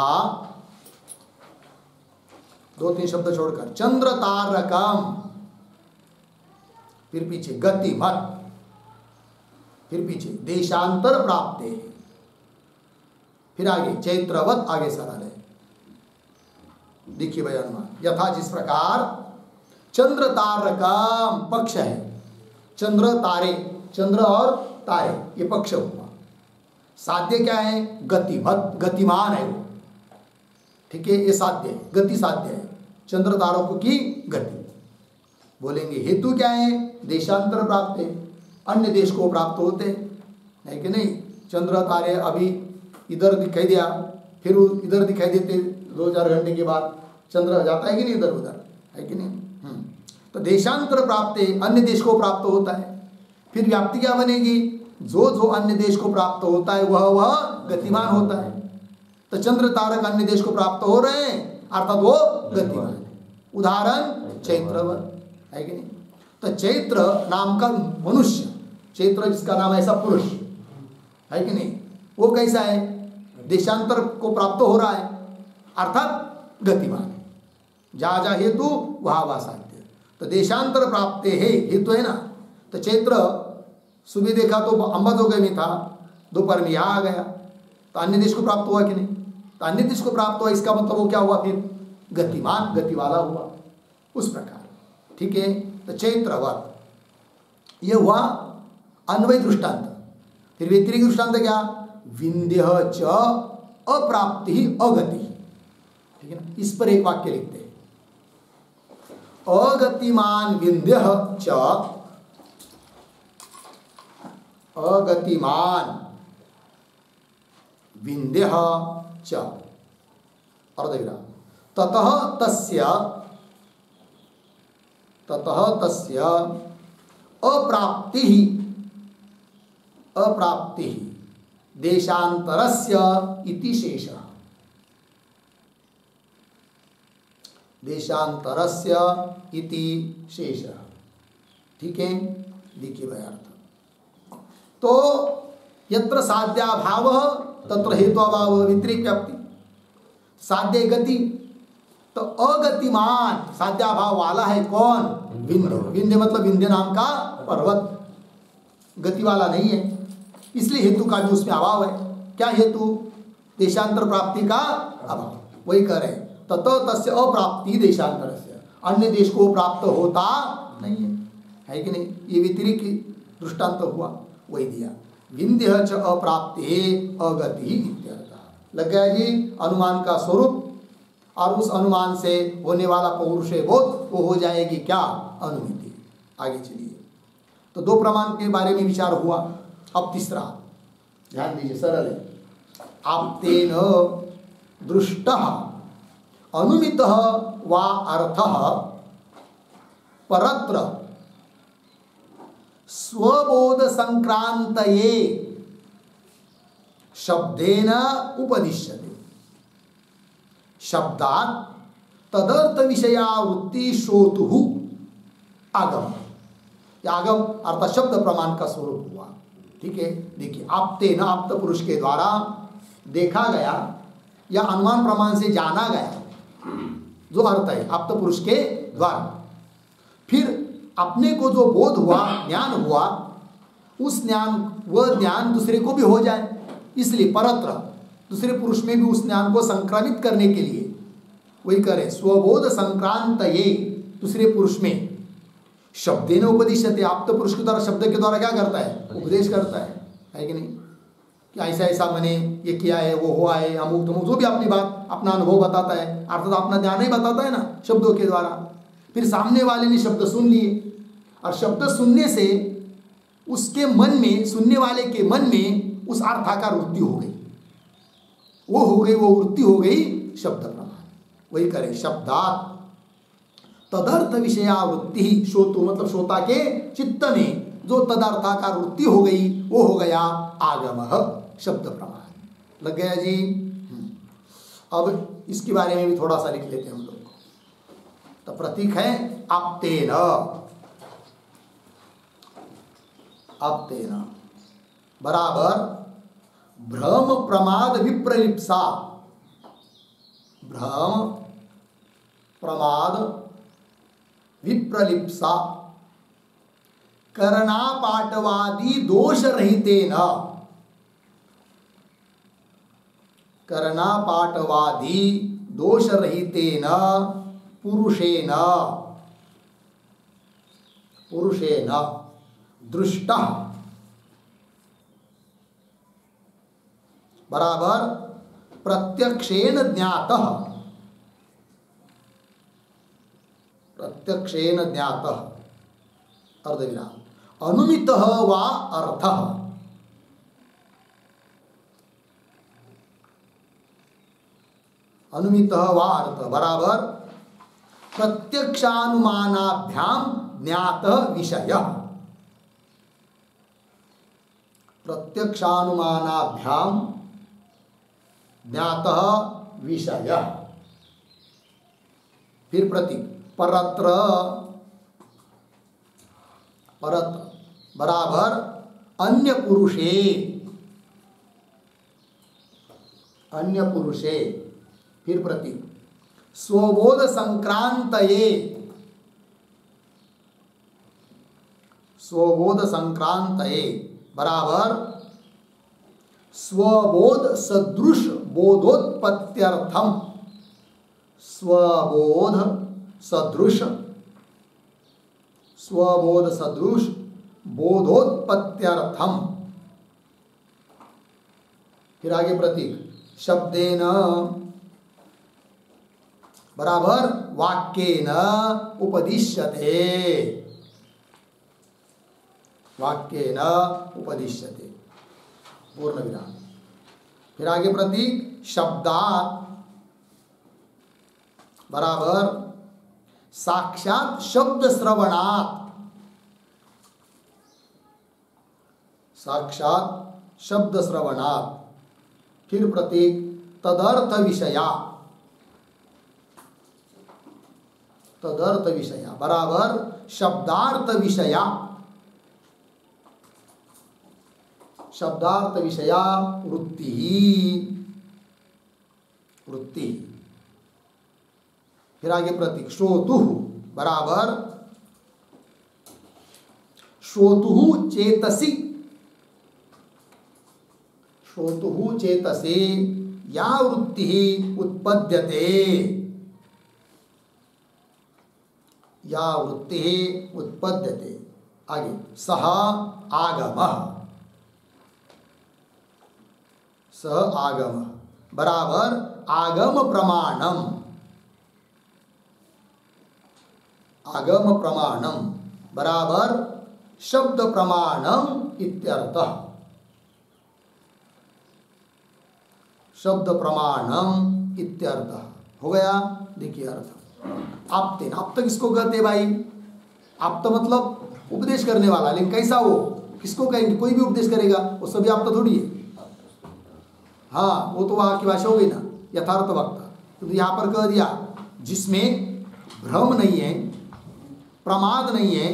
दो तीन शब्द छोड़कर, चंद्र तारकम, फिर पीछे गतिमत, फिर पीछे देशांतर प्राप्ते, फिर आगे चैत्रवत, आगे सरल है। देखिए भाई अनुमान, यथा जिस प्रकार चंद्र तारका पक्ष है, चंद्र तारे, चंद्र और तारे ये पक्ष हुआ। साध्य क्या है? गतिवत, गतिमान है वो, ठीक है, ये साध्य है, गति साध्य है, चंद्र तारकों की गति। बोलेंगे हेतु क्या है? देशांतर प्राप्त है, अन्य देश को प्राप्त होते है कि नहीं। चंद्र तारे अभी इधर दिखाई दिया, फिर इधर दिखाई देते 2-4 घंटे के बाद, चंद्र जाता है कि नहीं इधर उधर, है कि नहीं। तो देशांतर प्राप्त है, अन्य देश को प्राप्त होता है। फिर व्याप्ति क्या बनेगी? जो जो अन्य देश को प्राप्त होता है वह गतिमान होता है। तो चंद्र तारक अन्य देश को प्राप्त हो रहे हैं, अर्थात वो गतिमान है। उदाहरण चैत्रवत, है कि नहीं। तो चैत्र नाम का मनुष्य, चैत्र जिसका नाम ऐसा पुरुष, है कि नहीं, वो कैसा है? देशांतर को प्राप्त हो रहा है, अर्थात गतिमान है। जहाँ जहाँ हेतु वहाँ वहाँ साध्य। तो देशांतर प्राप्त है, हेतु है ना। तो चैत्र सुबह देखा तो अंबाजोगाई में था, दोपहर में यहाँ आ गया, तो अन्य देश को प्राप्त हुआ कि नहीं? तो अन्य देश को प्राप्त हुआ, इसका मतलब वो क्या हुआ? फिर गतिमान, गति वाला हुआ, उस प्रकार, ठीक है। तो चैत्रवत ये हुआ अन्वय दृष्टांत। फिर व्यतिरिक्त दृष्टांत क्या? विंध्य च अप्राप्ति अगति, ठीक है ना। इस पर एक वाक्य लिखते हैं, अगतिमान विंध्य च, अगतिमान विंध्य च, अर्धविराम, ततः तस्य अप्राप्ति देशांतरस्य इति शेषः, देशांतरस्य इति शेषः, ठीक है। देखिए भाई अर्थ, तो यत्र साध्याभाव तत्र हेतुअभाव, व्यतिरिक्त व्याप्ति, साध्य गति। तो अगतिमान साध्याभाव वाला है कौन? विंध्य। विंध्य मतलब विंध्य नाम का पर्वत, गति वाला नहीं है, इसलिए हेतु का भी उसमें अभाव है। क्या हेतु? देशांतर प्राप्ति का अभाव। वही कह रहे ततो तस्य अप्राप्ति देशांतर से, अन्य देश को प्राप्त होता नहीं है कि नहीं। ये व्यतिरिक्त दृष्टांत हुआ, वही दिया, विंध्य च अप्राप्ति अगति इत्यर्थः। लग गया जी अनुमान का स्वरूप, और उस अनुमान से होने वाला पौरुषेय बोध वो हो जाएगी क्या? अनुमिति। आगे चलिए, तो 2 प्रमाण के बारे में विचार हुआ। अब तीसरा ध्यान दीजिए, सरल है। आप्तेन दृष्टः अनुमितः वा अर्थः परत्र स्वबोध संक्रांतये शब्देन उपदिश्यते, शब्दात् तदर्थ विषयावृत्ति श्रोतुः आगम। आगम अर्थात शब्द प्रमाण का स्वरूप हुआ, ठीक है। देखिए, आप्ते न, आप्त पुरुष के द्वारा देखा गया या अनुमान प्रमाण से जाना गया जो अर्थ है आप्त पुरुष के द्वारा, फिर अपने को जो बोध हुआ, ज्ञान हुआ, उस ज्ञान, वह ज्ञान दूसरे को भी हो जाए, इसलिए परत्र दूसरे पुरुष में भी उस ज्ञान को संक्रमित करने के लिए वही करे, स्वबोध संक्रांत ये दूसरे पुरुष में शब्देन उपदिश्यते, आप्त पुरुष के द्वारा, शब्द के द्वारा क्या करता है? उपदेश करता है कि नहीं, कि ऐसा ऐसा मैंने ये किया है, वो हुआ है, अमुक तमुक, जो भी अपनी बात, अपना अनुभव बताता है, अर्थात अपना ज्ञान ही बताता है ना शब्दों के द्वारा। फिर सामने वाले ने शब्द सुन लिए, और शब्द सुनने से उसके मन में, सुनने वाले के मन में उस अर्थाकार वृत्ति हो गई, वो हो गई, वो वृत्ति हो गई शब्द प्रमाण। वही करे, शब्दात् तदर्थ विषयावृत्ति, श्रोतु मतलब श्रोता के चित्त में जो तदर्थाकार वृत्ति हो गई वो हो गया आगमः, शब्द प्रमाण। लग गया जी। अब इसके बारे में भी थोड़ा सा लिख लेते हैं हम लोग। तो प्रतीक है आप्तेन, आप्तेन बराबर भ्रम प्रमाद विप्रलिप्सा, भ्रम प्रमाद विप्रलिप्सा करणापाटवादी दोष रहितेन, करना पाठवादी दोष रहितेन पुरुषेण दृष्टः बराबर प्रत्यक्षेन ज्ञातः अर्धविराम अनुमितः वा अर्थः बराबर प्रत्यक्षानुमानाभ्याम ज्ञातः विषयः फिर प्रतीक परत्र बराबर अन्य पुरुषे फिर प्रतीक स्वबोध संक्रांतये बराबर स्वबोध सदृश बोधोत्पत्त्यर्थम स्वबोध सदृश बोधोत्पत्त्यर्थम। फिर आगे प्रतीक शब्देन बराबर वाक्येन उपदिश्यते पूर्ण विराम। फिर आगे प्रतीक शब्दात बराबर साक्षात शब्द श्रवणात् फिर प्रतीक तदर्थ विषया बराबर शब्दार्थ विषया वृत्ति। फिर आगे प्रतीक श्रोतुः बराबर श्रोतुः चेतसी या वृत्ति उत्पद्यते आगे सह आगम बराबर आगम प्रमाणम बराबर शब्द प्रमाणम इत्यर्थः हो गया। देखिए अर्थ आप्तेन, आप्त किसको कहते हैं भाई? आप्त मतलब उपदेश करने वाला, लेकिन कैसा वो, किसको कहेंगे? कोई भी उपदेश करेगा वो सभी आप्त थोड़ी है। हाँ, वो तो वहाँ की भाषा हो गई ना, यथार्थ वक्ता। तो यहाँ पर कह दिया जिसमें भ्रम नहीं है, प्रमाद नहीं है,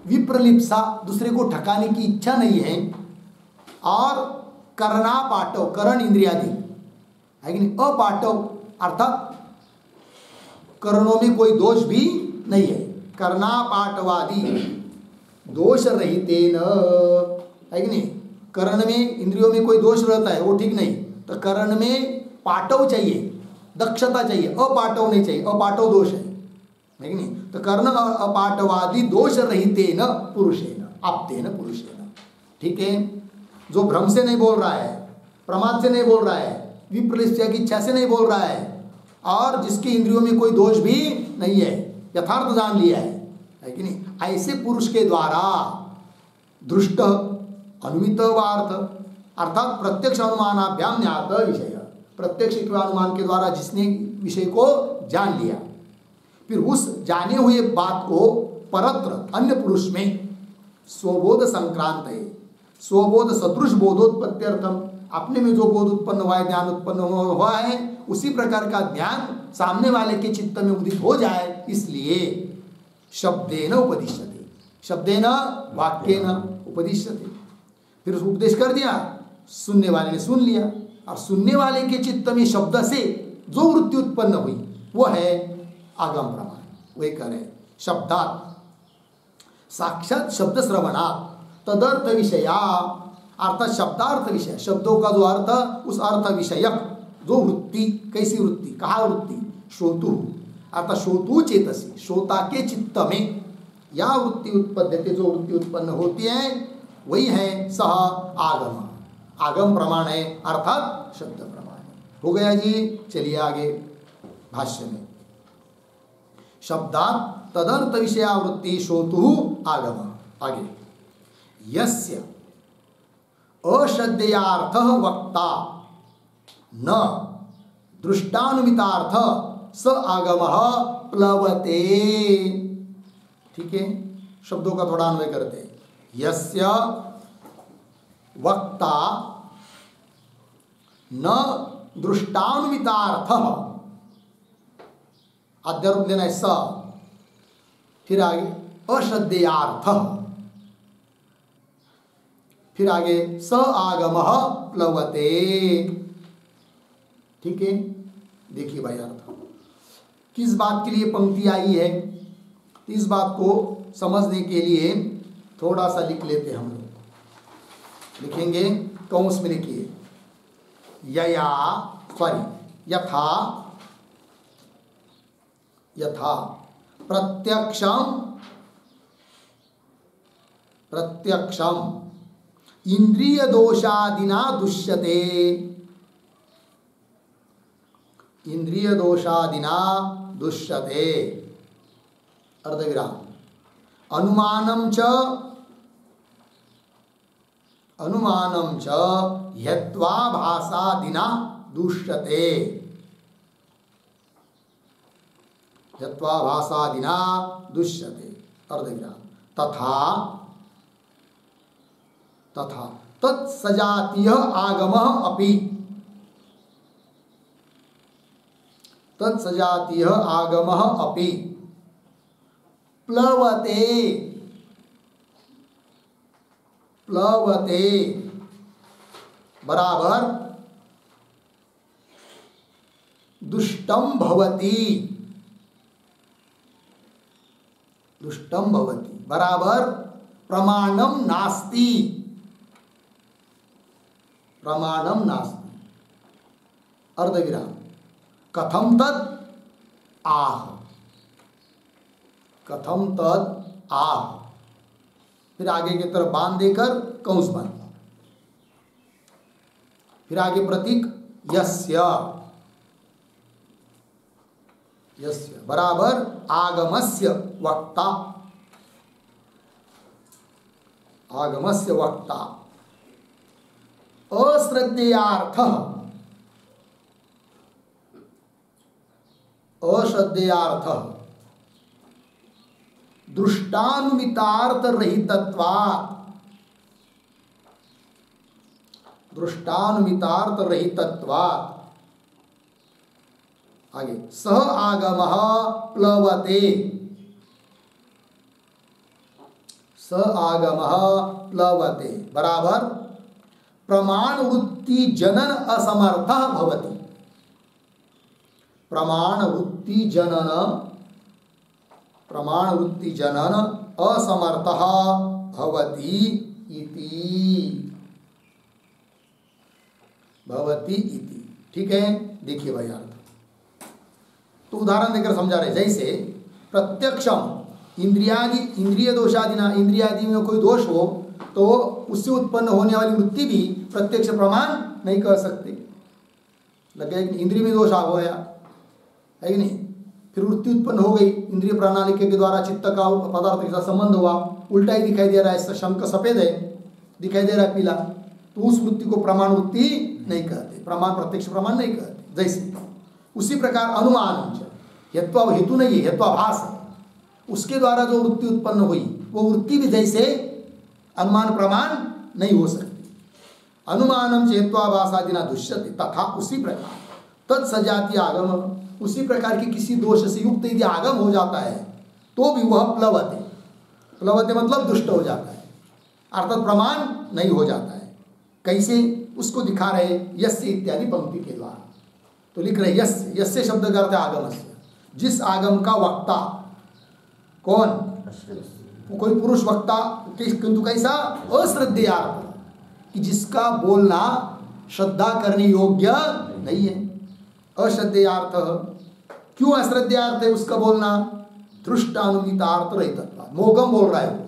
विप्रलिप्सा दूसरे को ठकाने की इच्छा नहीं है, और करना पाठव करण इंद्रियादि है कि नहीं, अपाठव अर्थात कर्णों में कोई दोष भी नहीं है। करना पाठवादी दोष रहितेन है कि नहीं, कर्ण में इंद्रियों में कोई दोष रहता है वो ठीक नहीं, तो कर्ण में पाठव चाहिए, दक्षता चाहिए, अपाठव नहीं चाहिए, अपाठव दोष है कि नहीं। तो कर्ण अपाठवादी दोष रहितेन पुरुषेण आप्तेन पुरुषेण, ठीक है। जो भ्रम से नहीं बोल रहा है, प्रमाद से नहीं बोल रहा है, विप्रलिप्सा की इच्छा से नहीं बोल रहा है, और जिसकी इंद्रियों में कोई दोष भी नहीं है, यथार्थ जान लिया है कि नहीं, ऐसे पुरुष के द्वारा दृष्ट अनुमित वार्थ अर्थात प्रत्यक्ष अनुमानाभ्याम ज्ञात विषय, प्रत्यक्ष अनुमान के द्वारा जिसने विषय को जान लिया, फिर उस जाने हुए बात को परत्र अन्य पुरुष में स्वबोध संक्रांत है, स्वबोध सदृश बोधोत्पत्त्यर्थम, अपने में जो बोध उत्पन्न हुआ है, ज्ञान उत्पन्न हुआ है, उसी प्रकार का ज्ञान सामने वाले के चित्त में उदित हो जाए, इसलिए शब्देन उपदिश्यते, शब्देन वाक्येन उपदिश्यते। फिर उपदेश कर दिया, सुनने वाले ने सुन लिया, और सुनने वाले के चित्त में शब्द से जो वृत्ति उत्पन्न हुई वो है आगम प्रमाण। वही कह रहे शब्दात साक्षात शब्द श्रवणात् तदर्थ विषया, अर्थात शब्दार्थ विषय, शब्दों का जो अर्थ उस अर्थ विषयक जो वृत्ति, कैसी वृत्ति, कहा वृत्ति, श्रोतु अर्थात श्रोतु चेतसी, श्रोता के चित्त में या वृत्ति उत्पद्यते, जो वृत्ति उत्पन्न होती है वही है सह आगम, आगम प्रमाण है अर्थात शब्द प्रमाण है। हो गया जी। चलिए आगे भाष्य में, शब्दात तदर्थ विषयावृत्ति श्रोतु आगम। आगे, यस्य अश्रद्धेयार्थ वक्ता न दृष्टानुमितार्थ स आगमः प्लवते। ठीक है, शब्दों का थोड़ा अन्वय करते हैं। यस्य वक्ता न दृष्टानुमितार्थ, अध्यारोप लेना है स, फिर आगे अश्रद्धेयार्थ, फिर आगे स आगमः प्लवते। ठीक है, देखिए भाई अर्थ किस बात के लिए पंक्ति आई है, इस बात को समझने के लिए थोड़ा सा लिख लेते हम लोग। लिखेंगे कौंस में, लिखिए यया सॉरी यथा यथा प्रत्यक्षम प्रत्यक्षम इंद्रिय दोषादिना दुष्यते, इंद्रिय दोषादिना दुष्यते अर्धविराम, अनुमानम च यत्वाभासादिना दुष्यते, यत्वाभासादिना दुष्यते अर्धविराम, तथा तथा तत्सजातीय आगमः अपि, तत्सजातीय आगमः अपि प्लवते, प्लवते बराबर दुष्टम भवति, दुष्टम भवति बराबर प्रमाणम नास्ति, प्रमाणम नास्ति अर्धविराम, कथम तद आह, कथम तद आह, फिर आगे की तरफ बांध देकर कंस बांध, फिर आगे प्रतीक यस्य, यस्य बराबर आगमस्य वक्ता, आगमस्य वक्ता, अश्रद्धेयार्थ, अश्रद्धेयार्थ दृष्टानुमितार्थ रहितत्वात्, दृष्टानुमितार्थ रहितत्वात्, आगे सह आगमः प्लवते, स आगमः प्लवते बराबर प्रमाण वृत्ति जनन असमर्थः भवति, प्रमाण वृत्ति जनन, प्रमाण वृत्ति जनन असमर्थः भवति इति, भवति इति। ठीक है, देखिए भाई अर्थ तो उदाहरण देकर समझा रहे, जैसे प्रत्यक्षम इंद्रियादि, इंद्रिय दोषादिना, इंद्रियादि में कोई दोष हो तो उससे उत्पन्न होने वाली वृत्ति भी प्रत्यक्ष प्रमाण नहीं कर सकते। लगे इंद्रिय में दोष आ गया है कि नहीं, फिर वृत्ति उत्पन्न हो गई, इंद्रिय प्रणाली के द्वारा चित्त का पदार्थ के साथ संबंध हुआ, उल्टा ही दिखाई दे रहा है, शंख सफेद है दिखाई दे रहा है पीला, तो उस वृत्ति को प्रमाण वृत्ति नहीं कहते, प्रमाण प्रत्यक्ष प्रमाण नहीं कहते। जैसे उसी प्रकार अनुमान यत्वा हेतु नहीं है, यत्वाभास है, उसके द्वारा जो वृत्ति उत्पन्न हुई वो वृत्ति भी जैसे अनुमान प्रमाण नहीं हो सकती। अनुमानम चेत्वाभासादिना दुष्यते, तथा उसी प्रकार तत्सजातीय आगम, उसी प्रकार की किसी दोष से युक्त यदि आगम हो जाता है तो भी वह प्लवते, प्लवते मतलब दुष्ट हो जाता है, अर्थात प्रमाण नहीं हो जाता है। कैसे, उसको दिखा रहे यस्य इत्यादि पंक्ति के द्वारा। तो लिख रहे यस्य, यस्य शब्द का अर्थ है आगमस्य, जिस आगम का वक्ता कौन, कोई पुरुष वक्ता, किंतु कैसा, अश्रद्धेयार्थ, कि जिसका बोलना श्रद्धा करने योग्य नहीं है, अश्रद्धेयार्थ, क्यों अश्रद्धेयार्थ है उसका बोलना? दृष्टानुमितार्थ रहितत्व, मोगम बोल रहा है वो,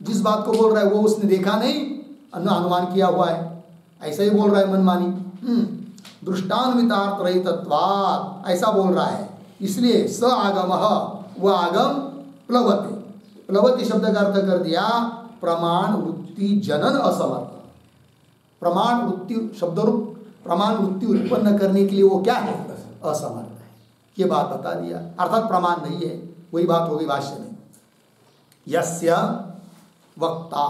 जिस बात को बोल रहा है वो उसने देखा नहीं, अनुमान किया हुआ है, ऐसा ही बोल रहा है मनमानी। दृष्टानुमितार्थ रहितत्वात् ऐसा बोल रहा है, इसलिए स आगमः, वह आगम प्लवते, प्लवती शब्द का अर्थ कर दिया प्रमाण वृत्ति जनन असमर्थ। प्रमाण वृत्ति शब्दरूप प्रमाण वृत्ति उत्पन्न करने के लिए वो क्या है? असमर्थ है। ये बात बता दिया, अर्थात प्रमाण नहीं है। वही बात होगी भाष्य में, यस्य वक्ता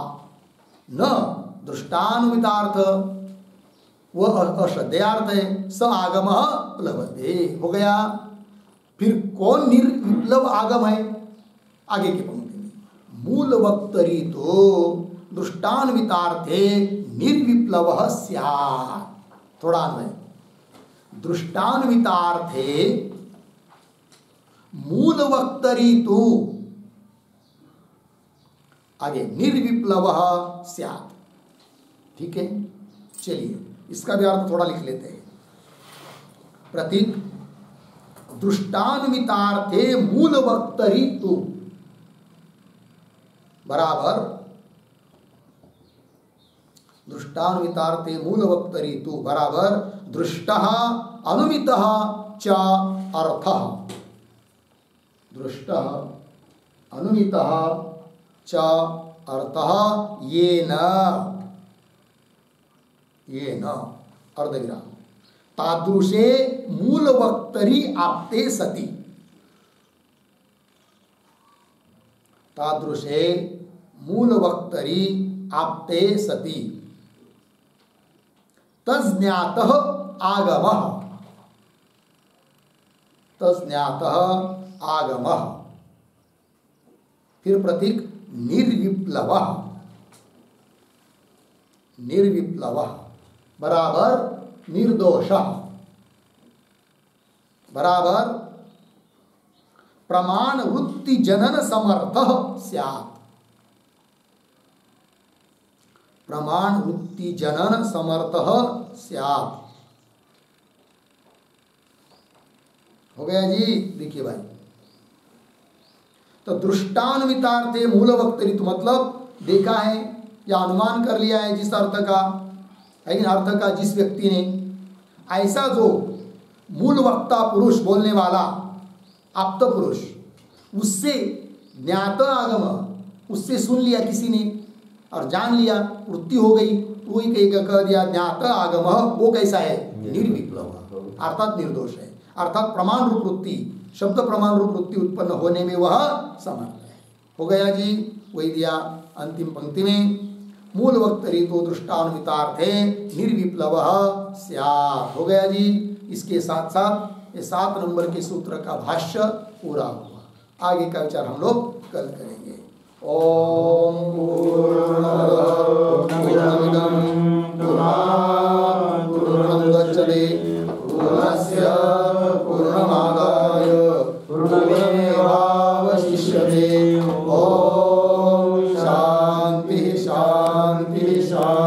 न दृष्टानुमितार्थ, वह अश्रद्धेयार्थ है, स आगम प्लवते, हो गया। फिर कौन निर्विप्लव आगम है? आगे की पंक्ति में, मूल वक्तरी तो दृष्टान्वितार्थे निर्विप्लव स्यात्। थोड़ा अन्वय, दृष्टान्वितार्थे मूल वक्तरी तो, आगे निर्विप्लव स्यात्। ठीक है, चलिए इसका भी अर्थ थोड़ा लिख लेते हैं। प्रतीक दृष्टान्वितार्थे मूल वक्तरी तो बराबर दृष्टान्वितार्थे मूल वक्तरी तो बराबर दृष्टः अनुमितः च अर्थः, दृष्टः अनुमितः च अर्थः येन, येन अर्धविराम, तादृशे मूल वक्तरी आप्ते सति, तादृशे मूल वक्तरी आप्ते सति तज्ज्ञातः आगमः, तज्ज्ञातः आगमः। फिर प्रतीक निर्विप्लवः, निर्विप्लवः बराबर निर्दोषः, बराबर प्रमाण वृत्ति जनन समर्थः स्यात्, प्रमाण वृत्ति जनन समर्थः स्यात्। हो गया जी? देखिए भाई, तो दृष्टान्वितार्थे मूल वक्तरित्व मतलब देखा है या अनुमान कर लिया है जिस अर्थ का, लेकिन अर्थ का जिस व्यक्ति ने, ऐसा जो मूल वक्ता पुरुष बोलने वाला आप्त पुरुष, उससे ज्ञात आगम, उससे सुन लिया किसी ने और जान लिया, वृत्ति हो गई, तो वही कह दिया ज्ञात आगम, वो कैसा है? निर्विप्लव, अर्थात निर्दोष है, अर्थात प्रमाण रूप वृत्ति, शब्द प्रमाण रूप वृत्ति उत्पन्न होने में वह समर्थ है। हो गया जी? वही दिया अंतिम पंक्ति में, मूल वक्तरी तो दृष्टान्वितार्थे निर्विप्लव स्यात्। हो गया जी? इसके साथ साथ ये 7 नंबर के सूत्र का भाष्य पूरा हुआ। आगे का विचार हम लोग कल करेंगे। ओम